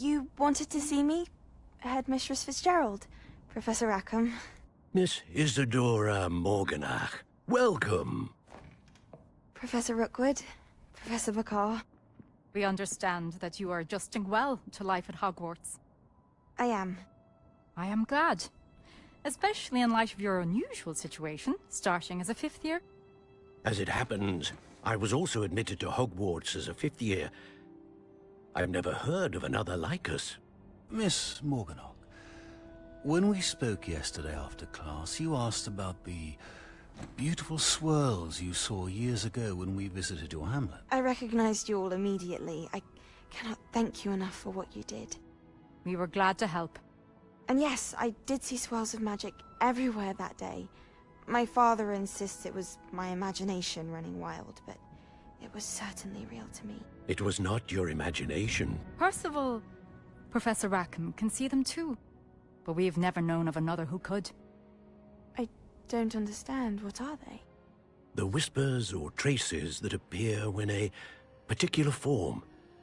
[SPEAKER 21] You wanted to see me? Headmistress Fitzgerald, Professor Rackham.
[SPEAKER 6] Miss Isadora Morganach, welcome.
[SPEAKER 21] Professor Rookwood, Professor Bakar.
[SPEAKER 22] We understand that you are adjusting well to life at Hogwarts.
[SPEAKER 21] I am.
[SPEAKER 22] I am glad. Especially in light of your unusual situation, starting as a 5th year.
[SPEAKER 6] As it happens, I was also admitted to Hogwarts as a 5th year. I've never heard of another like us.
[SPEAKER 23] Miss Morganach, when we spoke yesterday after class, you asked about the beautiful swirls you saw years ago when we visited your hamlet.
[SPEAKER 21] I recognized you all immediately. I cannot thank you enough for what you did.
[SPEAKER 22] We were glad to help.
[SPEAKER 21] And yes, I did see swirls of magic everywhere that day. My father insists it was my imagination running wild, but it was certainly real to me.
[SPEAKER 6] It was not your imagination.
[SPEAKER 22] Percival, Professor Rackham can see them too. But we've never known of another who could.
[SPEAKER 21] I don't understand. What are they?
[SPEAKER 6] The whispers or traces that appear when a particular form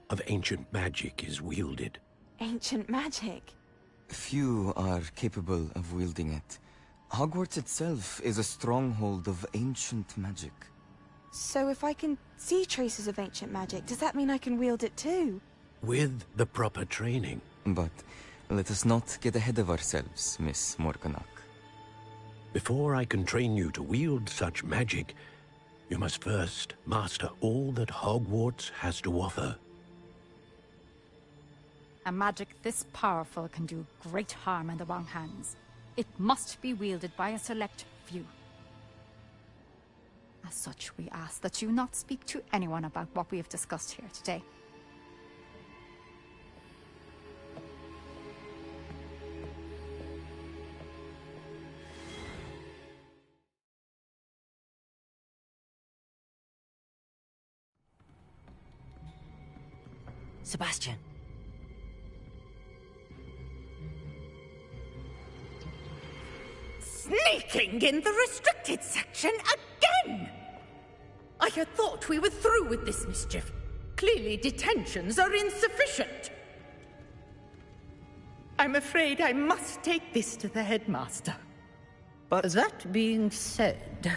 [SPEAKER 6] of ancient magic is wielded.
[SPEAKER 21] Ancient magic?
[SPEAKER 3] Few are capable of wielding it. Hogwarts itself is a stronghold of ancient magic.
[SPEAKER 21] So if I can see traces of ancient magic, does that mean I can wield it too?
[SPEAKER 6] With the proper training.
[SPEAKER 3] But let us not get ahead of ourselves, Miss Morganach.
[SPEAKER 6] Before I can train you to wield such magic, you must first master all that Hogwarts has to offer.
[SPEAKER 22] A magic this powerful can do great harm in the wrong hands. It must be wielded by a select few. As such, we ask that you not speak to anyone about what we have discussed here today.
[SPEAKER 1] Sebastian.
[SPEAKER 5] Sneaking in the restricted section again! I had thought we were through with this mischief. Clearly detentions are insufficient. I'm afraid I must take this to the headmaster.
[SPEAKER 7] But that being said,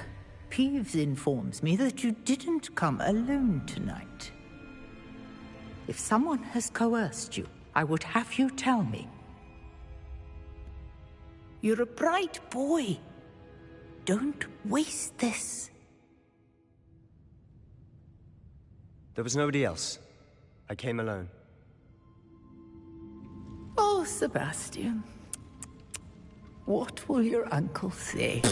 [SPEAKER 7] Peeves informs me that you didn't come alone tonight. If someone has coerced you, I would have you tell me. You're a bright boy. Don't waste this.
[SPEAKER 13] There was nobody else. I came alone.
[SPEAKER 7] Oh, Sebastian. What will your uncle say?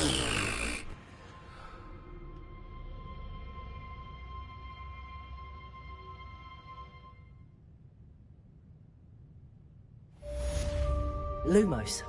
[SPEAKER 1] Lumos.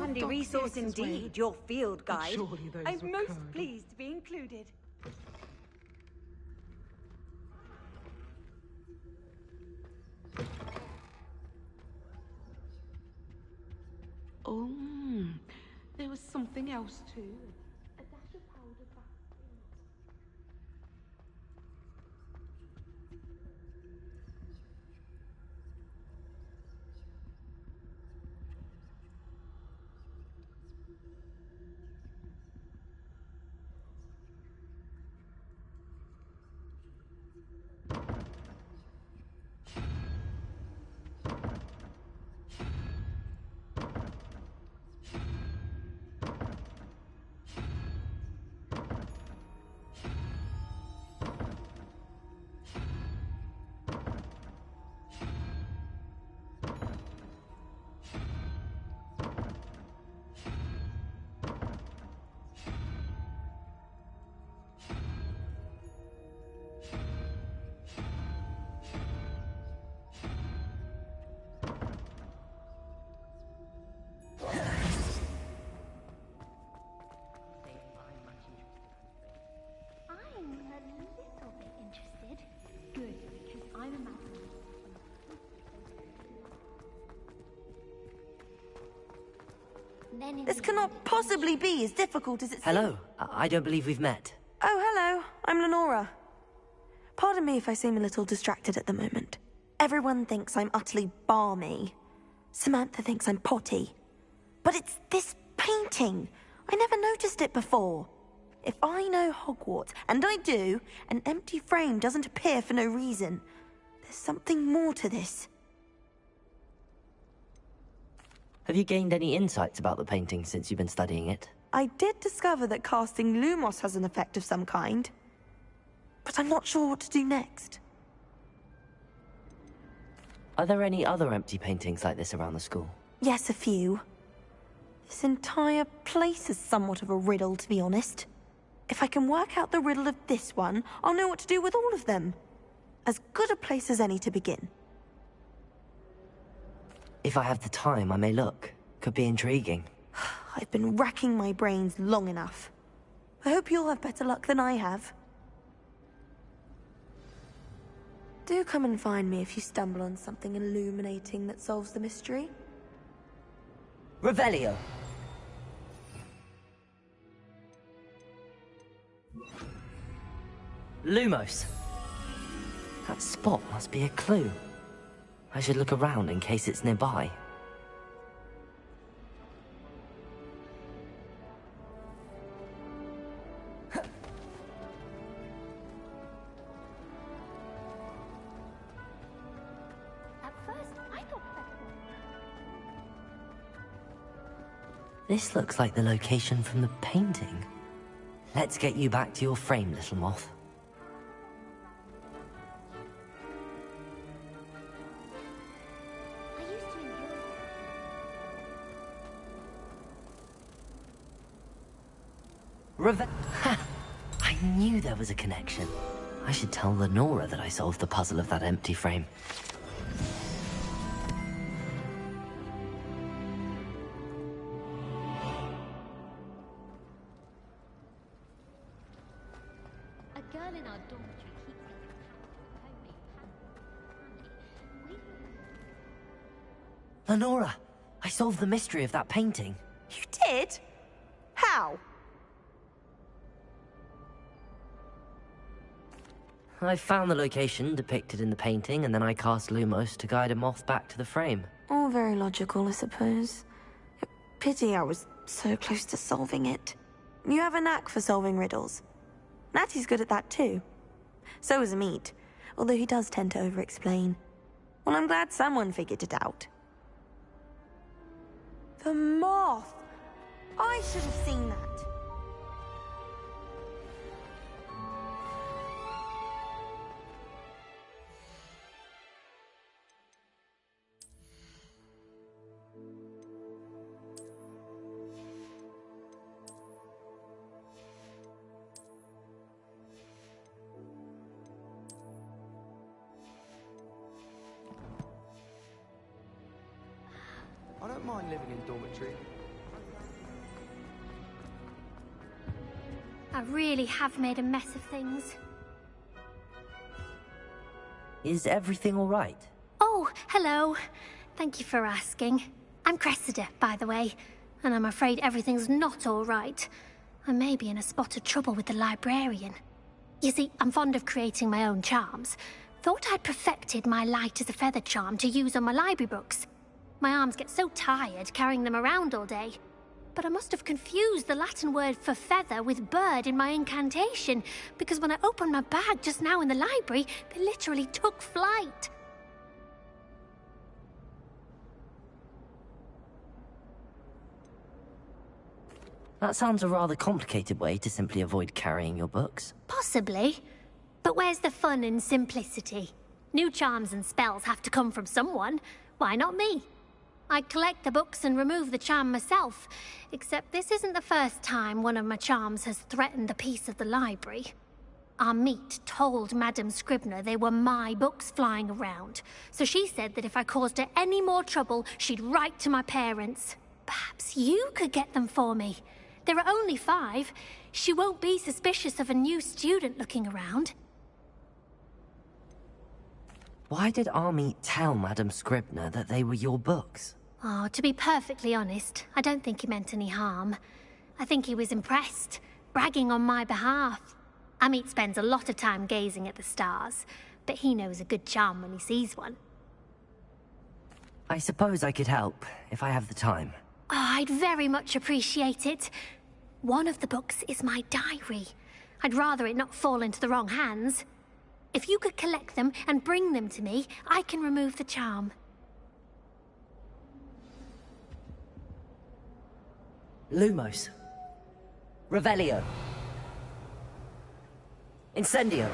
[SPEAKER 2] handy
[SPEAKER 10] dog
[SPEAKER 2] resource
[SPEAKER 10] theatre's way.
[SPEAKER 2] indeed, your field guide.
[SPEAKER 10] surely those
[SPEAKER 2] I'm
[SPEAKER 10] were
[SPEAKER 2] most
[SPEAKER 10] code.
[SPEAKER 2] pleased to be included.
[SPEAKER 10] Oh, there was something else too. A dash of powder back.
[SPEAKER 9] I'm a little bit interested. Good, because I'm imagining.
[SPEAKER 14] This cannot possibly be as difficult as it seems.
[SPEAKER 1] Hello. I don't believe we've met.
[SPEAKER 21] Oh, hello. I'm Lenora. Pardon me if I seem a little distracted at the moment. Everyone thinks I'm utterly balmy. Samantha thinks I'm potty. But it's this painting. I never noticed it before. If I know Hogwarts, and I do, an empty frame doesn't appear for no reason. There's something more to this.
[SPEAKER 1] Have you gained any insights about the painting since you've been studying it?
[SPEAKER 21] I did discover that casting Lumos has an effect of some kind. But I'm not sure what to do next.
[SPEAKER 1] Are there any other empty paintings like this around the school?
[SPEAKER 21] Yes, a few. This entire place is somewhat of a riddle, to be honest. If I can work out the riddle of this one, I'll know what to do with all of them. As good a place as any to begin.
[SPEAKER 1] If I have the time, I may look. Could be intriguing.
[SPEAKER 21] I've been racking my brains long enough. I hope you'll have better luck than I have. Do come and find me if you stumble on something illuminating that solves the mystery.
[SPEAKER 1] Revelio! Lumos! That spot must be a clue. I should look around in case it's nearby. This looks like the location from the painting. Let's get you back to your frame, little moth. Ha! I knew there was a connection. I should tell Lenora that I solved the puzzle of that empty frame.
[SPEAKER 9] A girl in our dormitory keeps getting
[SPEAKER 1] Lenora! I solved the mystery of that painting.
[SPEAKER 21] You did? How?
[SPEAKER 1] I found the location depicted in the painting, and then I cast Lumos to guide a moth back to the frame.
[SPEAKER 21] All very logical, I suppose. Pity I was so close to solving it. You have a knack for solving riddles. Natty's good at that too. So is Meat, although he does tend to over-explain. Well, I'm glad someone figured it out. The moth! I should have seen that.
[SPEAKER 3] I don't mind living in dormitory.
[SPEAKER 9] I really have made a mess of things.
[SPEAKER 1] Is everything all right?
[SPEAKER 9] Oh, hello. Thank you for asking. I'm Cressida, by the way, and I'm afraid everything's not all right. I may be in a spot of trouble with the librarian. You see, I'm fond of creating my own charms. Thought I'd perfected my light as a feather charm to use on my library books. My arms get so tired carrying them around all day. But I must have confused the Latin word for feather with bird in my incantation, because when I opened my bag just now in the library, they literally took flight.
[SPEAKER 1] That sounds a rather complicated way to simply avoid carrying your books.
[SPEAKER 9] Possibly. But where's the fun in simplicity? New charms and spells have to come from someone. Why not me? I collect the books and remove the charm myself, except this isn't the first time one of my charms has threatened the peace of the library. Our meet told Madame Scribner they were my books flying around, so she said that if I caused her any more trouble, she'd write to my parents. Perhaps you could get them for me. There are only 5. She won't be suspicious of a new student looking around.
[SPEAKER 1] Why did Army tell Madame Scribner that they were your books?
[SPEAKER 9] Oh, to be perfectly honest, I don't think he meant any harm. I think he was impressed, bragging on my behalf. Amit spends a lot of time gazing at the stars, but he knows a good charm when he sees one.
[SPEAKER 1] I suppose I could help, if I have the time.
[SPEAKER 9] Oh, I'd very much appreciate it. One of the books is my diary. I'd rather it not fall into the wrong hands. If you could collect them and bring them to me, I can remove the charm.
[SPEAKER 1] Lumos. Revelio. Incendio.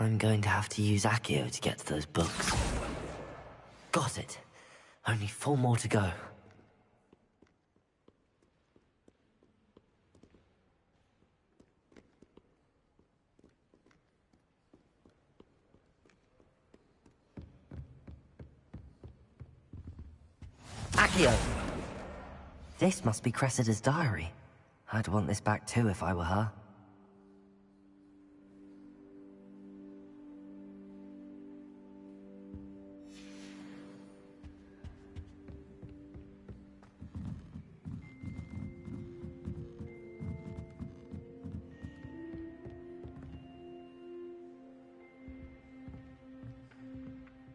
[SPEAKER 1] I'm going to have to use Accio to get to those books. Got it. Only 4 more to go. Accio! This must be Cressida's diary. I'd want this back too if I were her.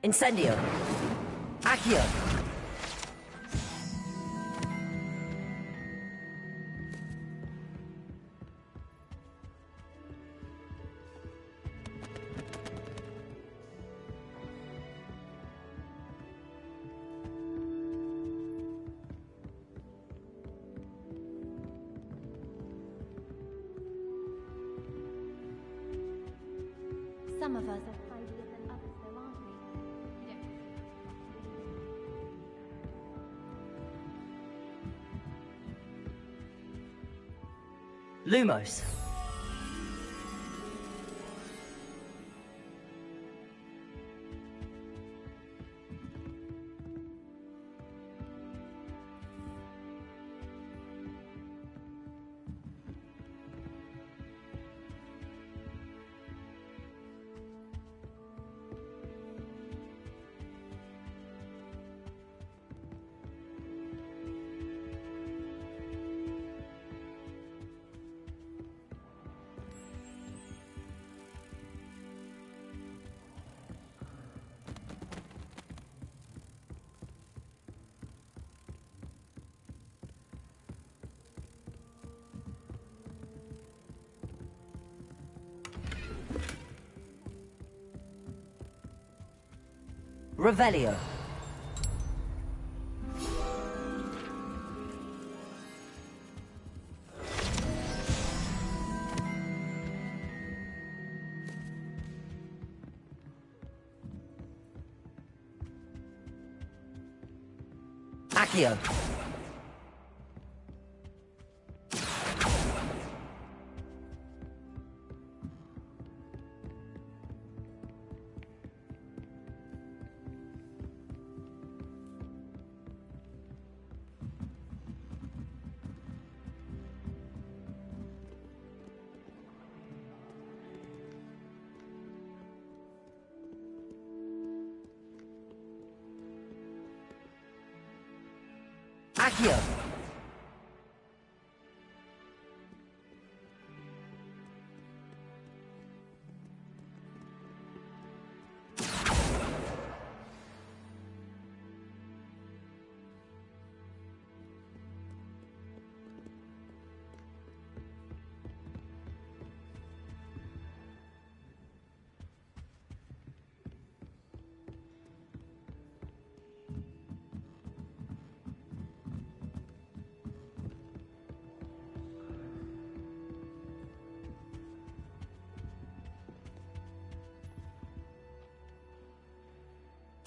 [SPEAKER 1] Incendio! Accio!
[SPEAKER 9] Some of us are tidier than others, though, aren't we?
[SPEAKER 1] Lumos. Revelio. Accio! Accio!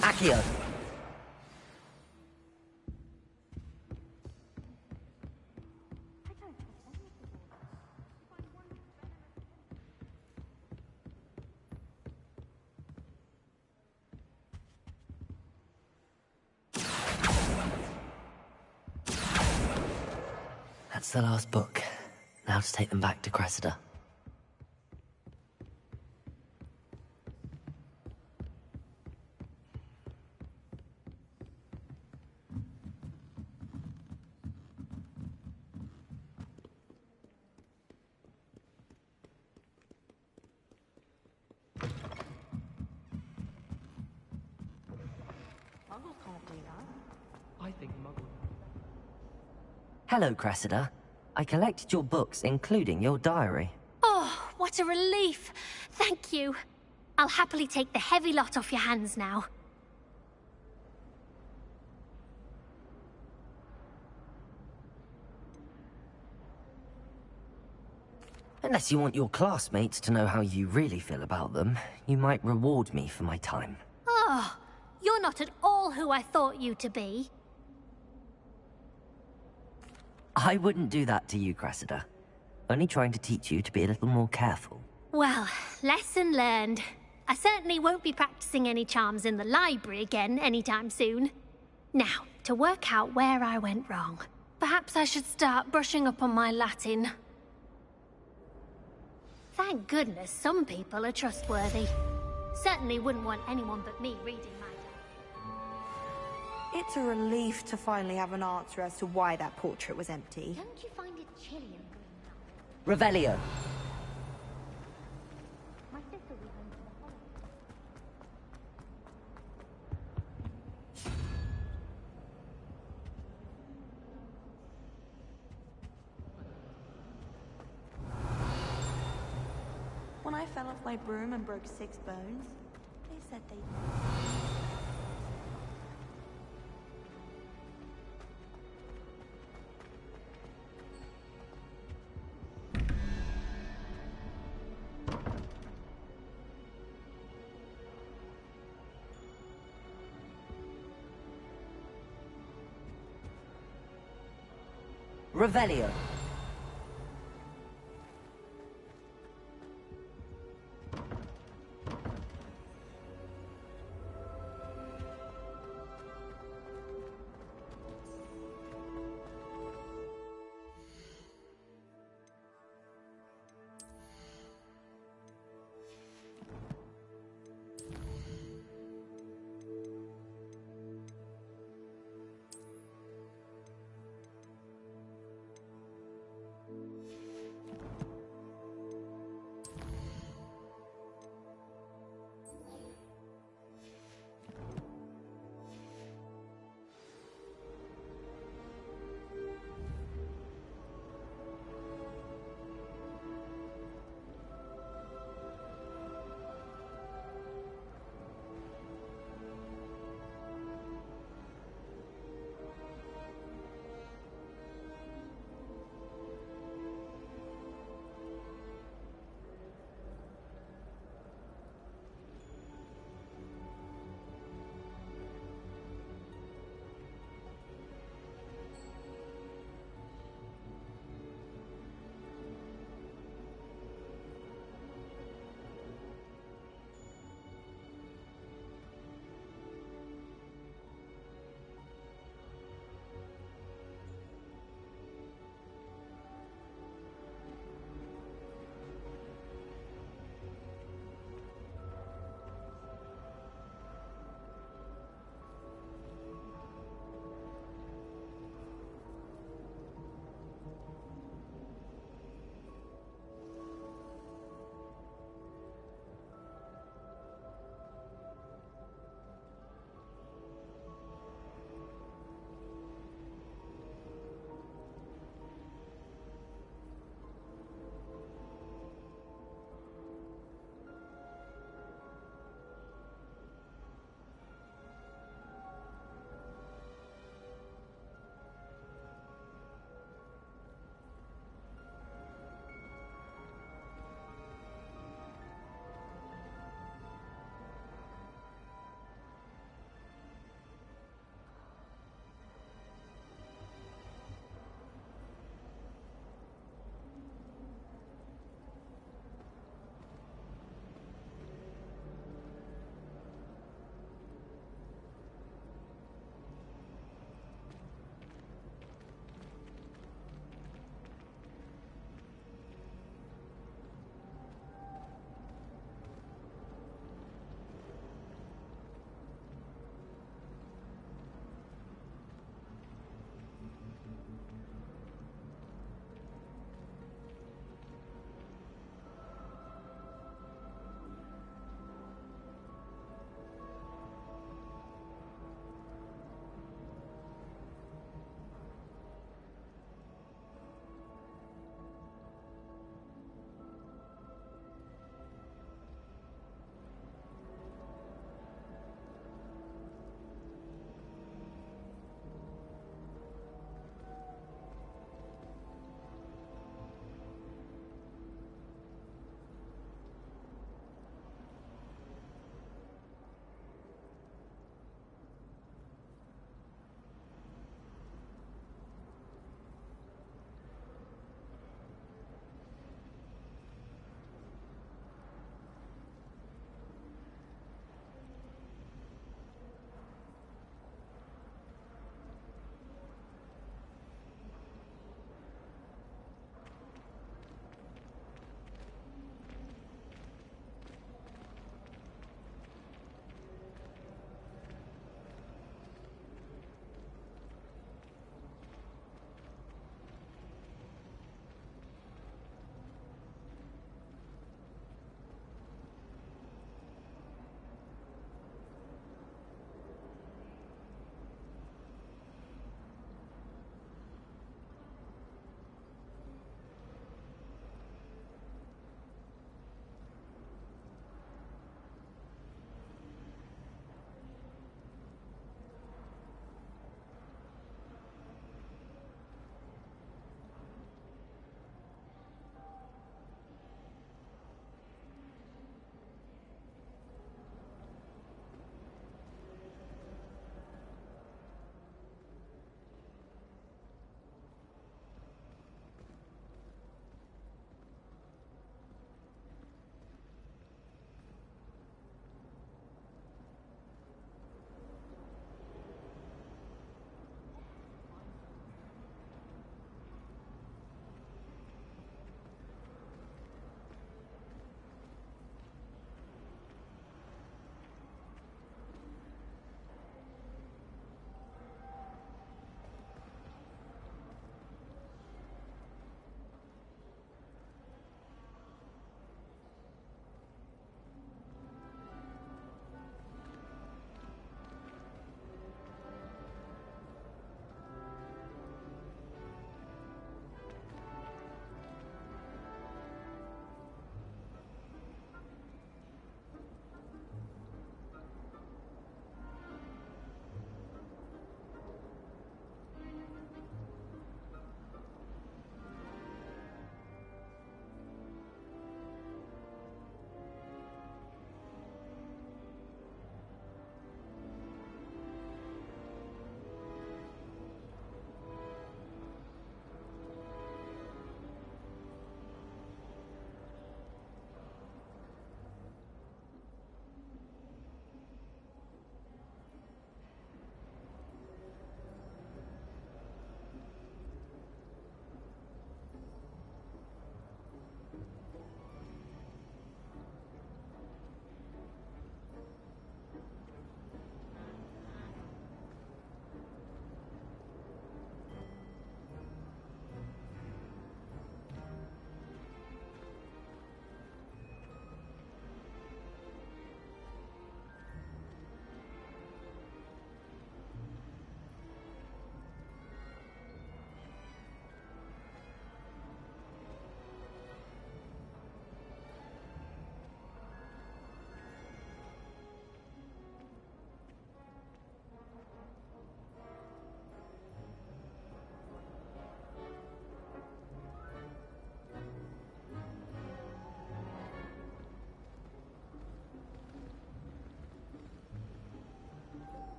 [SPEAKER 1] Accio! That's the last book. Now to take them back to Cressida.
[SPEAKER 10] Muggles can't do that.
[SPEAKER 17] I think Muggle.
[SPEAKER 1] Hello, Cressida. I collected your books, including your diary.
[SPEAKER 9] Oh, what a relief. Thank you. I'll happily take the heavy lot off your hands now.
[SPEAKER 1] Unless you want your classmates to know how you really feel about them, you might reward me for my time.
[SPEAKER 9] Oh, you're not at all who I thought you to be.
[SPEAKER 1] I wouldn't do that to you, Cressida. Only trying to teach you to be a little more careful.
[SPEAKER 9] Well, lesson learned. I certainly won't be practicing any charms in the library again anytime soon. Now, to work out where I went wrong. Perhaps I should start brushing up on my Latin. Thank goodness some people are trustworthy. Certainly wouldn't want anyone but me reading my...
[SPEAKER 21] It's a relief to finally have an answer as to why that portrait was empty.
[SPEAKER 9] Don't you find it chilly and
[SPEAKER 1] Revelio.
[SPEAKER 9] my sister will be home for the holidays.
[SPEAKER 21] When I fell off my broom and broke 6 bones, they said they...
[SPEAKER 1] Revelio.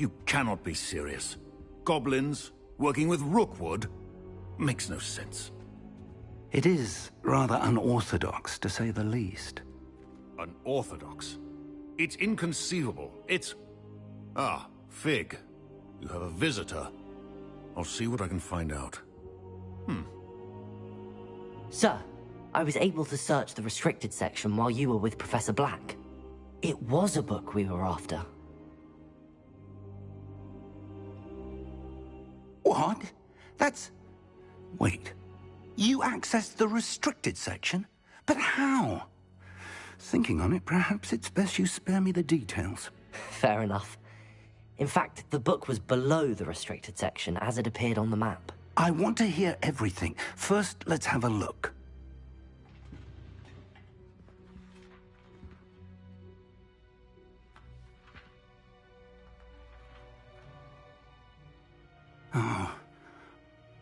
[SPEAKER 6] You cannot be serious. Goblins working with Rookwood? Makes no sense.
[SPEAKER 11] It is rather unorthodox, to say the least.
[SPEAKER 6] Unorthodox? It's inconceivable. It's... Ah, Fig. You have a visitor. I'll see what I can find out.
[SPEAKER 1] Sir, I was able to search the restricted section while you were with Professor Black. It was a book we were after.
[SPEAKER 11] What? That's... Wait. You accessed the restricted section? But how? Thinking on it, perhaps it's best you spare me the details.
[SPEAKER 1] Fair enough. In fact, the book was below the restricted section as it appeared on the map.
[SPEAKER 11] I want to hear everything. First, let's have a look.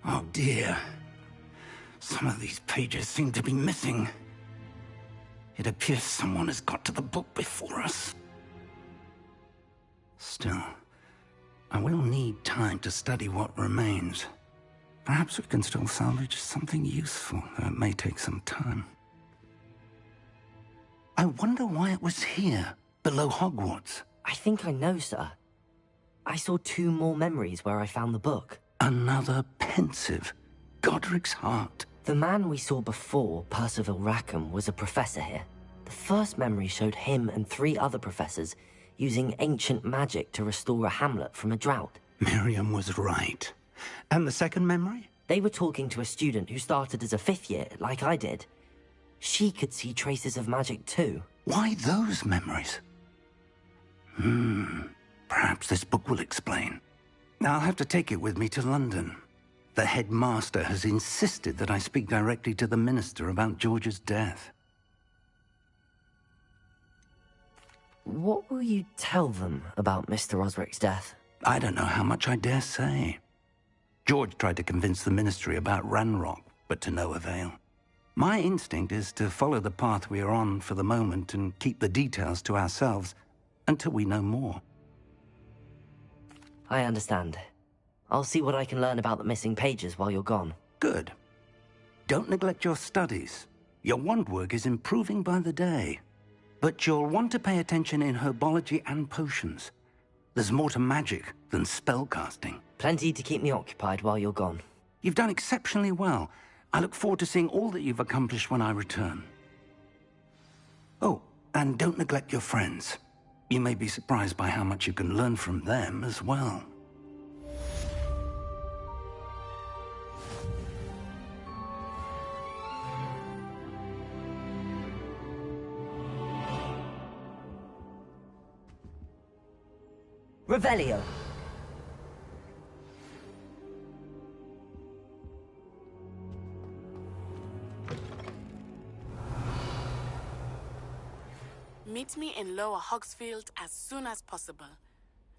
[SPEAKER 11] Oh dear. Some of these pages seem to be missing. It appears someone has got to the book before us. Still, I will need time to study what remains. Perhaps we can still salvage something useful, though it may take some time. I wonder why it was here, below Hogwarts.
[SPEAKER 1] I think I know, sir. I saw 2 more memories where I found the book.
[SPEAKER 11] Another pensive. Godric's heart.
[SPEAKER 1] The man we saw before, Percival Rackham, was a professor here. The first memory showed him and 3 other professors using ancient magic to restore a hamlet from a drought.
[SPEAKER 11] Miriam was right. And the second memory?
[SPEAKER 1] They were talking to a student who started as a 5th year, like I did. She could see traces of magic too.
[SPEAKER 11] Why those memories? Perhaps this book will explain. I'll have to take it with me to London. The headmaster has insisted that I speak directly to the minister about George's death.
[SPEAKER 1] What will you tell them about Mr. Osric's death?
[SPEAKER 11] I don't know how much I dare say. George tried to convince the ministry about Ranrock, but to no avail. My instinct is to follow the path we are on for the moment and keep the details to ourselves until we know more.
[SPEAKER 1] I understand. I'll see what I can learn about the missing pages while you're gone.
[SPEAKER 11] Good. Don't neglect your studies. Your wand work is improving by the day. But you'll want to pay attention in herbology and potions. There's more to magic than spellcasting.
[SPEAKER 1] Plenty to keep me occupied while you're gone.
[SPEAKER 11] You've done exceptionally well. I look forward to seeing all that you've accomplished when I return. Oh, and don't neglect your friends. You may be surprised by how much you can learn from them as well.
[SPEAKER 1] Revelio.
[SPEAKER 4] Meet me in Lower Hogsfield as soon as possible.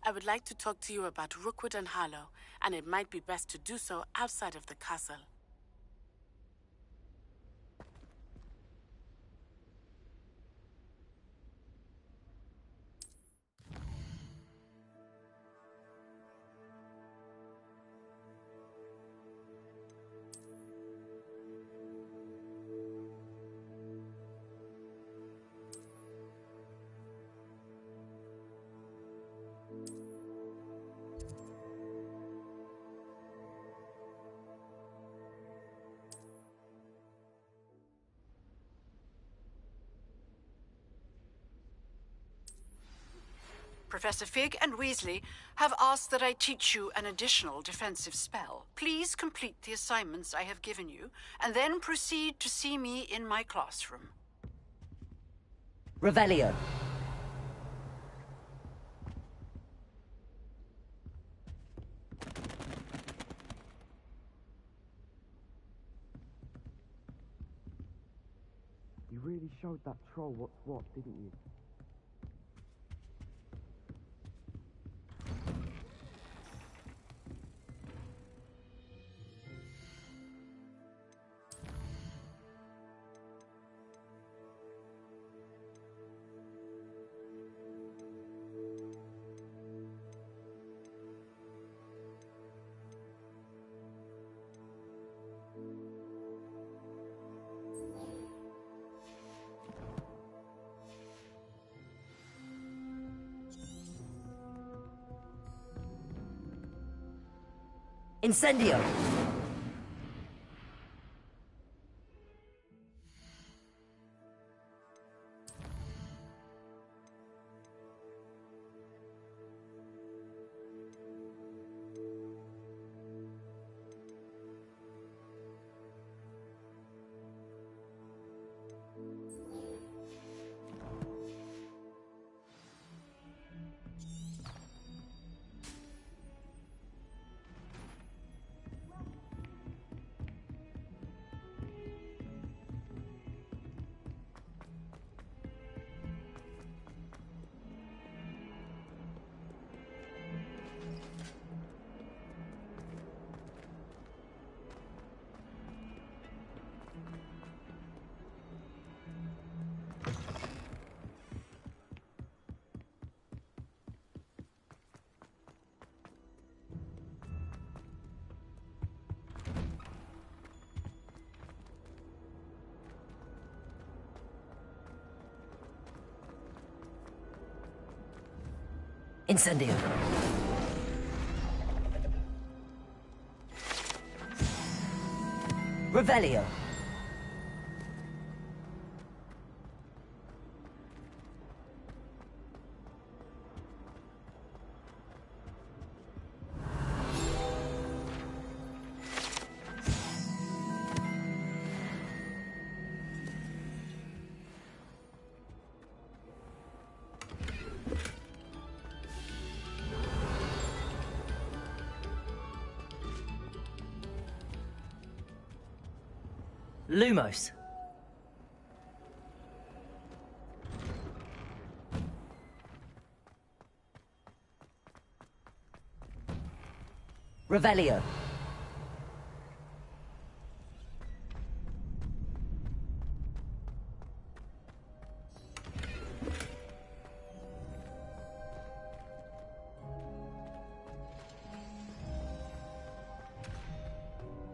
[SPEAKER 4] I would like to talk to you about Rookwood and Harlow, and it might be best to do so outside of the castle.
[SPEAKER 12] Professor Fig and Weasley have asked that I teach you an additional defensive spell. Please complete the assignments I have given you, and then proceed to see me in my classroom.
[SPEAKER 1] Revelio.
[SPEAKER 8] You really showed that troll what's what, didn't you?
[SPEAKER 1] Incendio! Incendio. Revelio. Lumos. Revelio.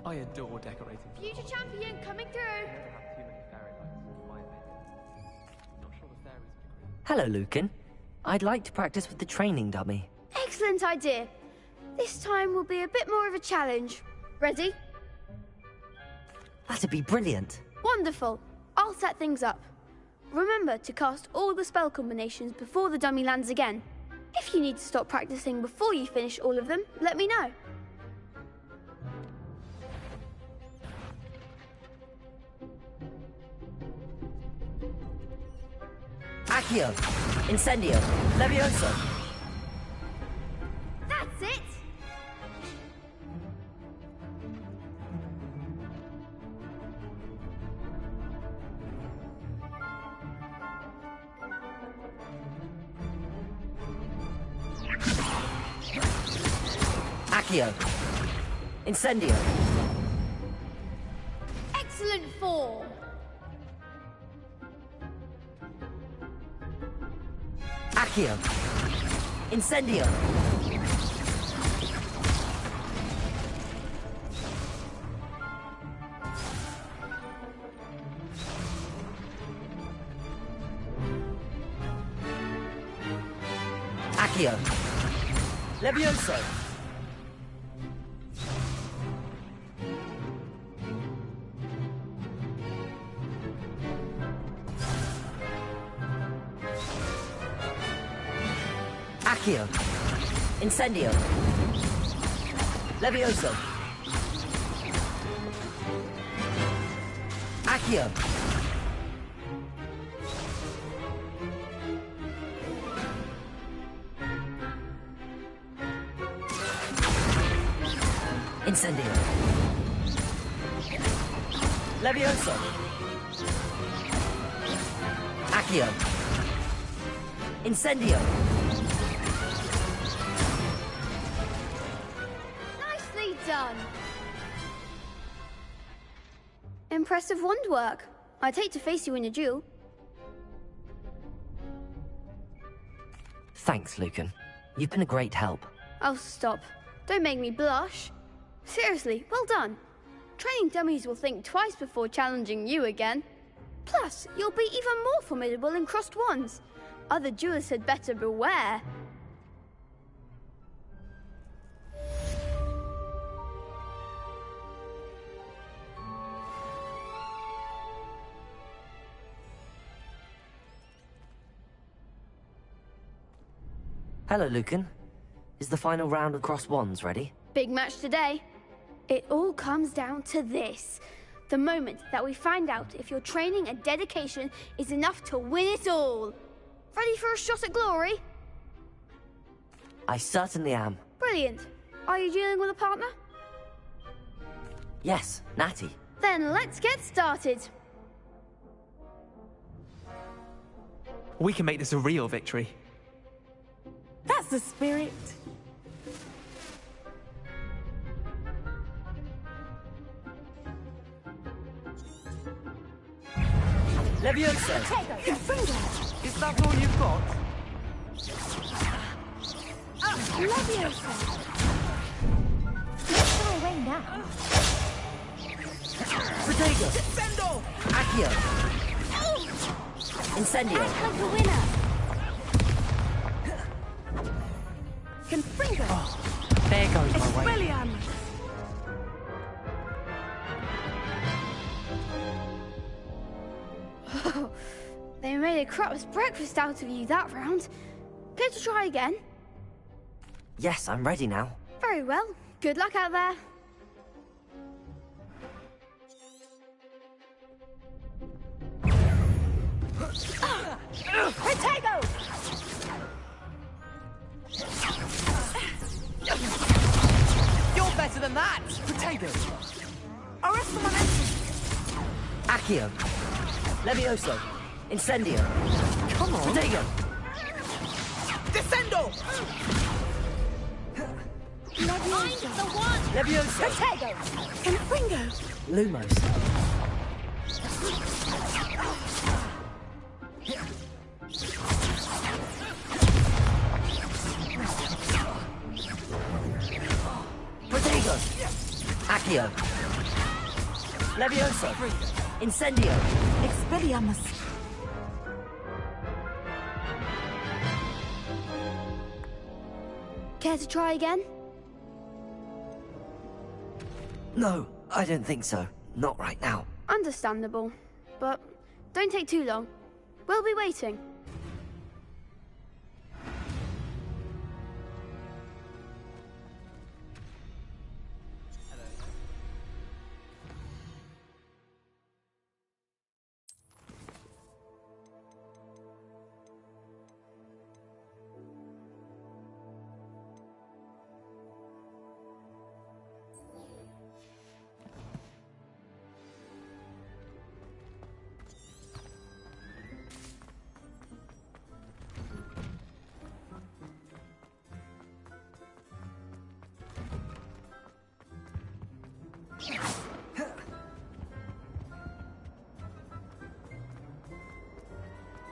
[SPEAKER 8] I adore decorating.
[SPEAKER 15] Future champion coming through.
[SPEAKER 8] Never have too many fairy lights, in my opinion. Not sure the fairies would agree.
[SPEAKER 1] Hello, Lucan. I'd like to practice with the training dummy.
[SPEAKER 15] Excellent idea. This time will be a bit more of a challenge. Ready?
[SPEAKER 1] That'd be brilliant.
[SPEAKER 15] Wonderful. I'll set things up. Remember to cast all the spell combinations before the dummy lands again. If you need to stop practicing before you finish all of them, let me know.
[SPEAKER 1] Accio. Incendio. Levioso.
[SPEAKER 15] That's it!
[SPEAKER 1] Accio. Incendio.
[SPEAKER 15] Excellent form!
[SPEAKER 1] Accio. Incendio. Accio. Levioso. Accio. Incendio. Levioso. Accio. Incendio. Levioso. Accio. Incendio.
[SPEAKER 15] Nicely done. Impressive wand work. I'd hate to face you in a duel.
[SPEAKER 1] Thanks, Lucan. You've been a great help.
[SPEAKER 15] Oh, stop. Don't make me blush. Seriously, well done. Training dummies will think twice before challenging you again. Plus, you'll be even more formidable in crossed wands. Other duelists had better beware.
[SPEAKER 1] Hello, Lucan. Is the final round of crossed wands ready?
[SPEAKER 15] Big match today. It all comes down to this. The moment that we find out if your training and dedication is enough to win it all. Ready for a shot at glory?
[SPEAKER 1] I certainly am.
[SPEAKER 15] Brilliant. Are you dealing with a partner?
[SPEAKER 1] Yes, Natty.
[SPEAKER 15] Then let's get started.
[SPEAKER 16] We can make this a real victory.
[SPEAKER 14] That's the spirit.
[SPEAKER 1] Levioso!
[SPEAKER 16] Is that all you've got?
[SPEAKER 15] Levioso!
[SPEAKER 20] Let's go away now.
[SPEAKER 1] Protego!
[SPEAKER 16] Descendo!
[SPEAKER 1] Accio! Incendio!
[SPEAKER 15] Act like a winner! Confringo!
[SPEAKER 17] There goes my way.
[SPEAKER 15] Expelliarmus! Oh, they made a crap's breakfast out of you that round. Care to try again?
[SPEAKER 1] Yes, I'm ready now.
[SPEAKER 15] Very well. Good luck out there.
[SPEAKER 20] Protego!
[SPEAKER 16] You're better than that! Potato!
[SPEAKER 20] Arresto momentum!
[SPEAKER 1] Accio! Levioso! Incendio!
[SPEAKER 16] Come on!
[SPEAKER 1] Protego!
[SPEAKER 16] Descendo!
[SPEAKER 20] Levioso! The one!
[SPEAKER 1] Levioso!
[SPEAKER 20] Protego!
[SPEAKER 15] Confringo!
[SPEAKER 1] Lumos! Protego! Accio! Levioso! Incendio!
[SPEAKER 14] Expelliarmus.
[SPEAKER 15] Care to try again?
[SPEAKER 1] No, I don't think so. Not right now.
[SPEAKER 15] Understandable. But don't take too long. We'll be waiting.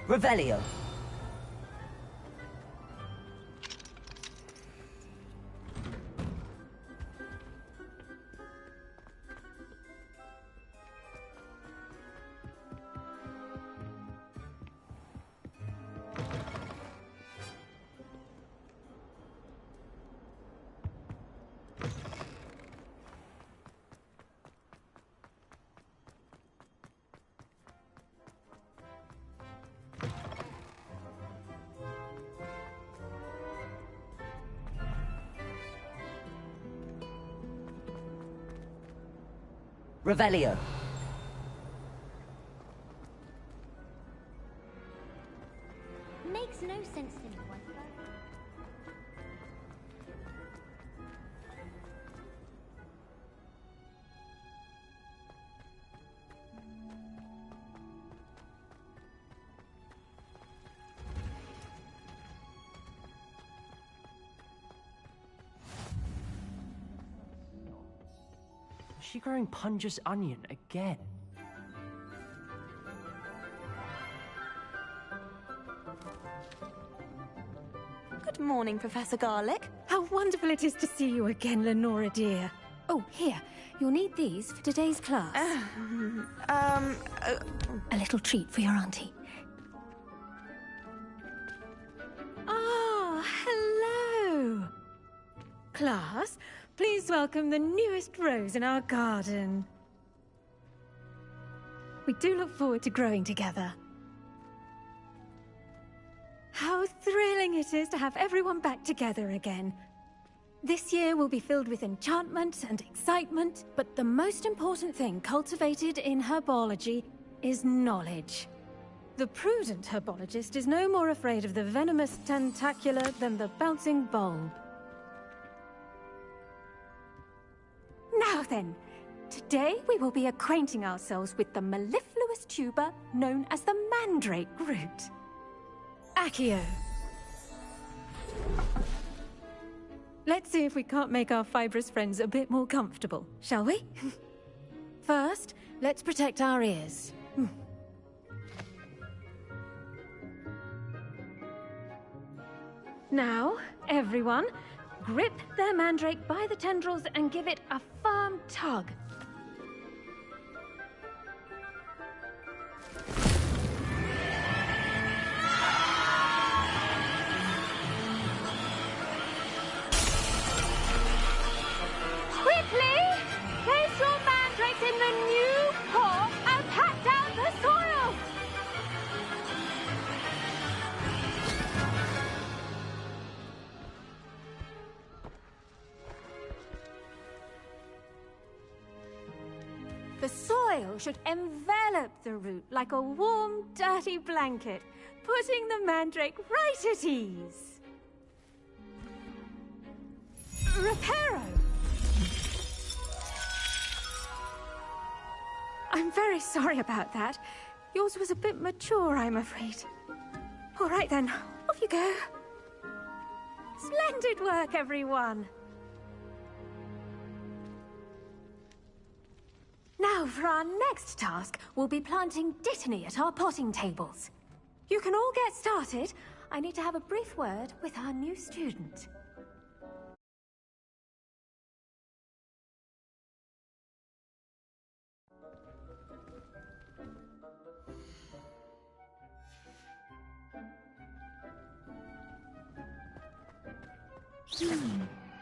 [SPEAKER 1] Revelio! Revelio!
[SPEAKER 9] Makes no sense to me, Wonder.
[SPEAKER 17] Is she growing Punja's onion again?
[SPEAKER 21] Good morning, Professor Garlic.
[SPEAKER 10] How wonderful it is to see you again, Lenora dear. Oh, here. You'll need these for today's class. A little treat for your auntie. Ah, hello. Class, please welcome the newest rose in our garden. We do look forward to growing together.
[SPEAKER 18] How thrilling it is to have everyone back together again. This year will be filled with enchantment and excitement, but the most important thing cultivated in herbology is knowledge. The prudent herbologist is no more afraid of the venomous tentacula than the bouncing bulb. Now then, today we will be acquainting ourselves with the mellifluous tuber known as the mandrake root. Accio. Let's see if we can't make our fibrous friends a bit more comfortable, shall we? First, let's protect our ears. Now, everyone, grip their mandrake by the tendrils and give it a firm tug.
[SPEAKER 20] Quickly! Place your mandrakes in the new pot and pat down the soil!
[SPEAKER 18] The soil should envelop the root like a warm, dirty blanket, putting the mandrake right at ease. Reparo! I'm very sorry about that. Yours was a bit mature, I'm afraid. All right then, off you go. Splendid work, everyone. Now, for our next task, we'll be planting Dittany at our potting tables. You can all get started. I need to have a brief word with our new student.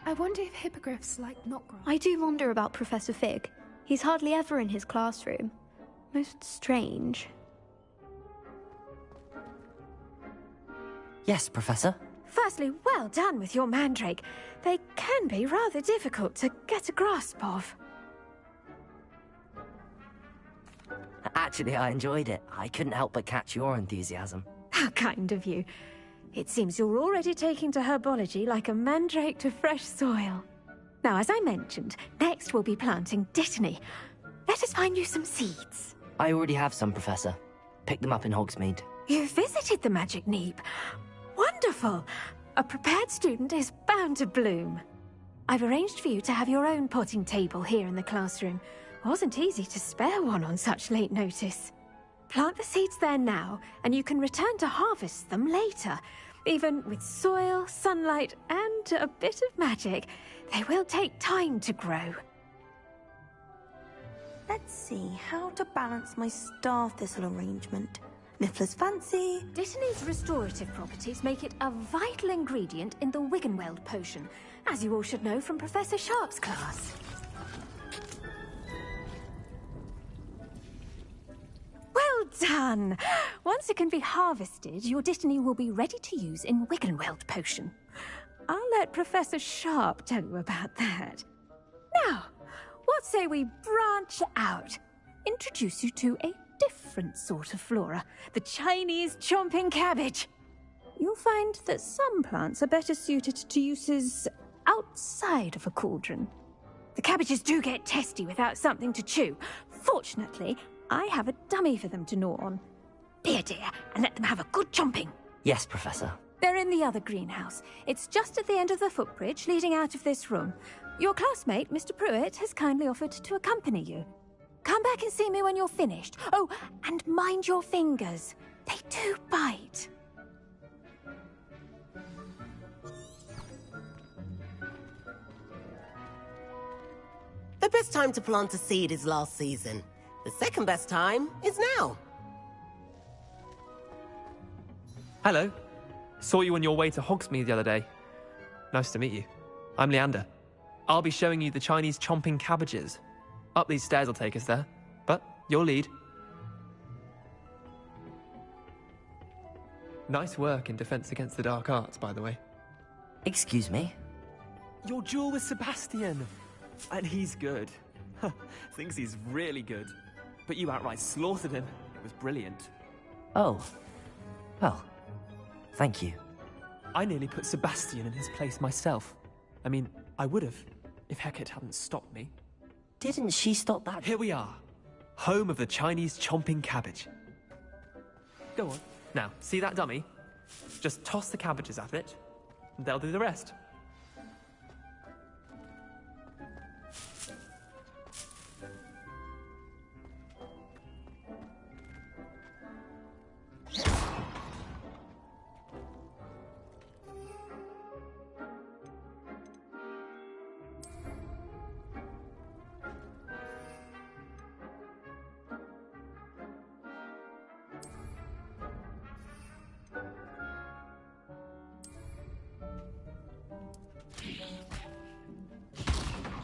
[SPEAKER 19] I wonder if hippogriffs like knotgrass.
[SPEAKER 23] I do wonder about Professor Fig. He's hardly ever in his classroom. Most strange.
[SPEAKER 1] Yes, Professor?
[SPEAKER 18] Firstly, well done with your mandrake. They can be rather difficult to get a grasp of.
[SPEAKER 1] Actually, I enjoyed it. I couldn't help but catch your enthusiasm.
[SPEAKER 18] How kind of you. It seems you're already taking to herbology like a mandrake to fresh soil. Now, as I mentioned, next we'll be planting Dittany. Let us find you some seeds.
[SPEAKER 1] I already have some, Professor. Picked them up in Hogsmeade.
[SPEAKER 18] You visited the Magic Neep. Wonderful! A prepared student is bound to bloom. I've arranged for you to have your own potting table here in the classroom. Wasn't easy to spare one on such late notice. Plant the seeds there now, and you can return to harvest them later. Even with soil, sunlight, and a bit of magic, they will take time to grow.
[SPEAKER 21] Let's see how to balance my star thistle arrangement. Miffler's fancy.
[SPEAKER 18] Dittany's restorative properties make it a vital ingredient in the Wiggenweld potion, as you all should know from Professor Sharp's class. Well done! Once it can be harvested, your Dittany will be ready to use in Wiggenweld potion. I'll let Professor Sharp tell you about that. Now, what say we branch out? Introduce you to a different sort of flora, the Chinese chomping cabbage. You'll find that some plants are better suited to uses outside of a cauldron. The cabbages do get testy without something to chew. Fortunately, I have a dummy for them to gnaw on. Be a dear and let them have a good chomping.
[SPEAKER 1] Yes, Professor.
[SPEAKER 18] They're in the other greenhouse. It's just at the end of the footbridge leading out of this room. Your classmate, Mr. Pruitt, has kindly offered to accompany you. Come back and see me when you're finished. Oh, and mind your fingers. They do bite.
[SPEAKER 24] The best time to plant a seed is last season. The second best time is now.
[SPEAKER 8] Hello. Saw you on your way to Hogsmeade the other day. Nice to meet you. I'm Leander. I'll be showing you the Chinese chomping cabbages. Up these stairs will take us there, but you'll lead. Nice work in Defense Against the Dark Arts, by the way.
[SPEAKER 1] Excuse me?
[SPEAKER 8] Your duel with Sebastian! And he's good. Thinks he's really good. But you outright slaughtered him. It was brilliant.
[SPEAKER 1] Oh. Well, thank you.
[SPEAKER 8] I nearly put Sebastian in his place myself. I mean, I would have, if Hecate hadn't stopped me.
[SPEAKER 1] Didn't she stop that?
[SPEAKER 8] Here we are. Home of the Chinese chomping cabbage. Go on. Now, see that dummy? Just toss the cabbages at it, and they'll do the rest.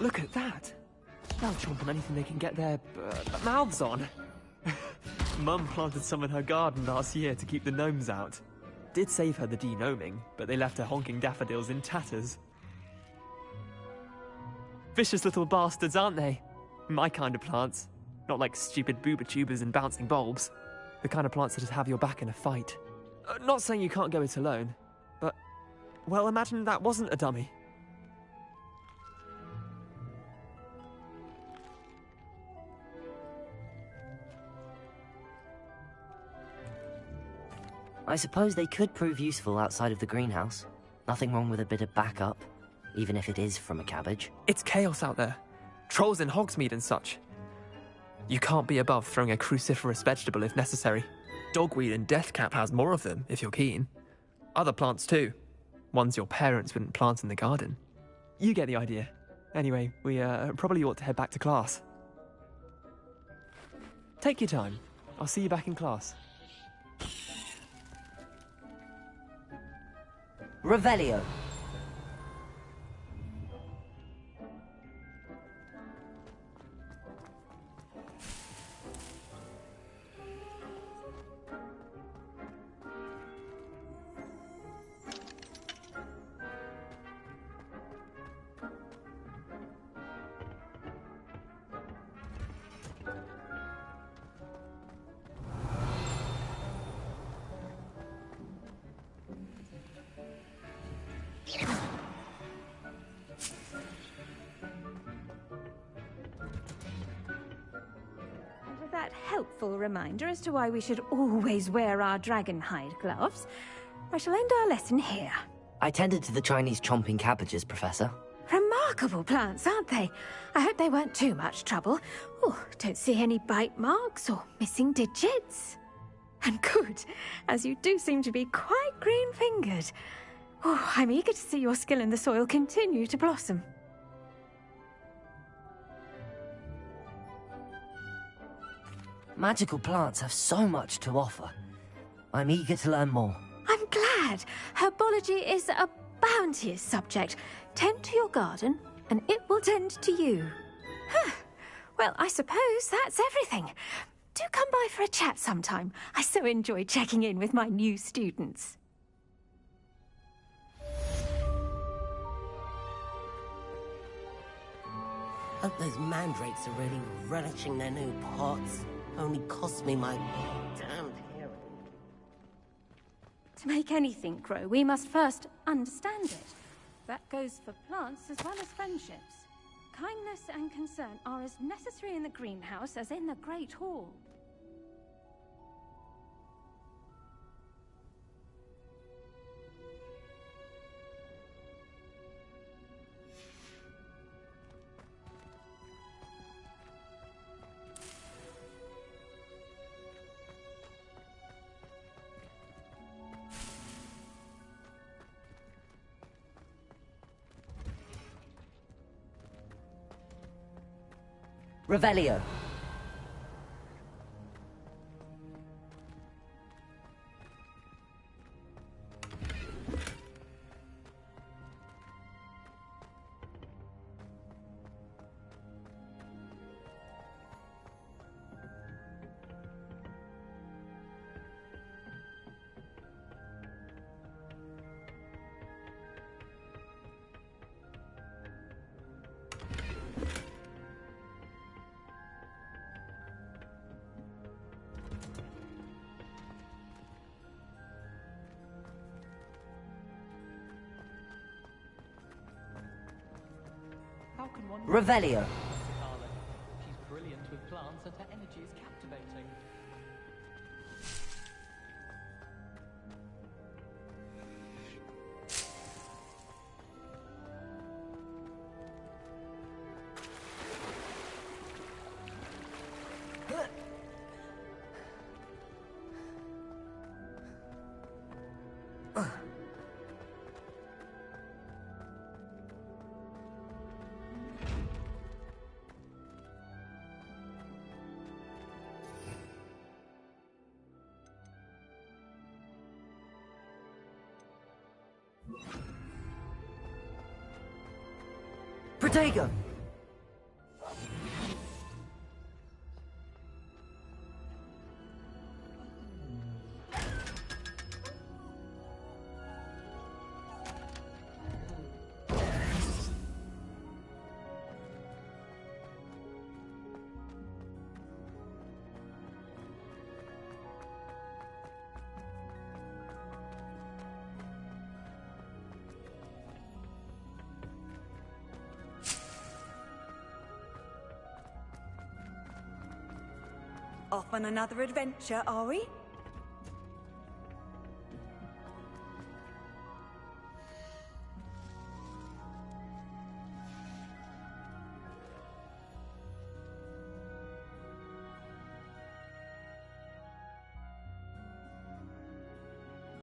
[SPEAKER 8] Look at that! They'll chomp on anything they can get their mouths on. Mum planted some in her garden last year to keep the gnomes out. Did save her the de-gnoming, but they left her honking daffodils in tatters. Vicious little bastards, aren't they? My kind of plants. Not like stupid booba tubers and bouncing bulbs. The kind of plants that just have your back in a fight. Not saying you can't go it alone, but... well, imagine that wasn't a dummy.
[SPEAKER 1] I suppose they could prove useful outside of the greenhouse. Nothing wrong with a bit of backup, even if it is from a cabbage.
[SPEAKER 8] It's chaos out there. Trolls in Hogsmeade and such. You can't be above throwing a cruciferous vegetable if necessary. Dogweed and deathcap has more of them, if you're keen. Other plants too. Ones your parents wouldn't plant in the garden. You get the idea. Anyway, we probably ought to head back to class. Take your time. I'll see you back in class.
[SPEAKER 1] Revelio.
[SPEAKER 18] With that helpful reminder as to why we should always wear our dragonhide gloves, I shall end our lesson here.
[SPEAKER 1] I tended to the Chinese chomping cabbages, Professor.
[SPEAKER 18] Remarkable plants, aren't they? I hope they weren't too much trouble. Oh, don't see any bite marks or missing digits. And good, as you do seem to be quite green-fingered. Oh, I'm eager to see your skill in the soil continue to blossom.
[SPEAKER 1] Magical plants have so much to offer. I'm eager to learn more.
[SPEAKER 18] I'm glad. Herbology is a bounteous subject. Tend to your garden, and it will tend to you. Huh. Well, I suppose that's everything. Do come by for a chat sometime. I so enjoy checking in with my new students.
[SPEAKER 24] Hope those mandrakes are really relishing their new pots. Only cost me my damned hearing.
[SPEAKER 18] To make anything grow, we must first understand it. That goes for plants as well as friendships. Kindness and concern are as necessary in the greenhouse as in the Great Hall.
[SPEAKER 1] Revelio.
[SPEAKER 16] broken one.
[SPEAKER 1] Revelio.
[SPEAKER 16] She's brilliant with plants and her energy is captivating.
[SPEAKER 1] Protego!
[SPEAKER 2] Off on another adventure, are we?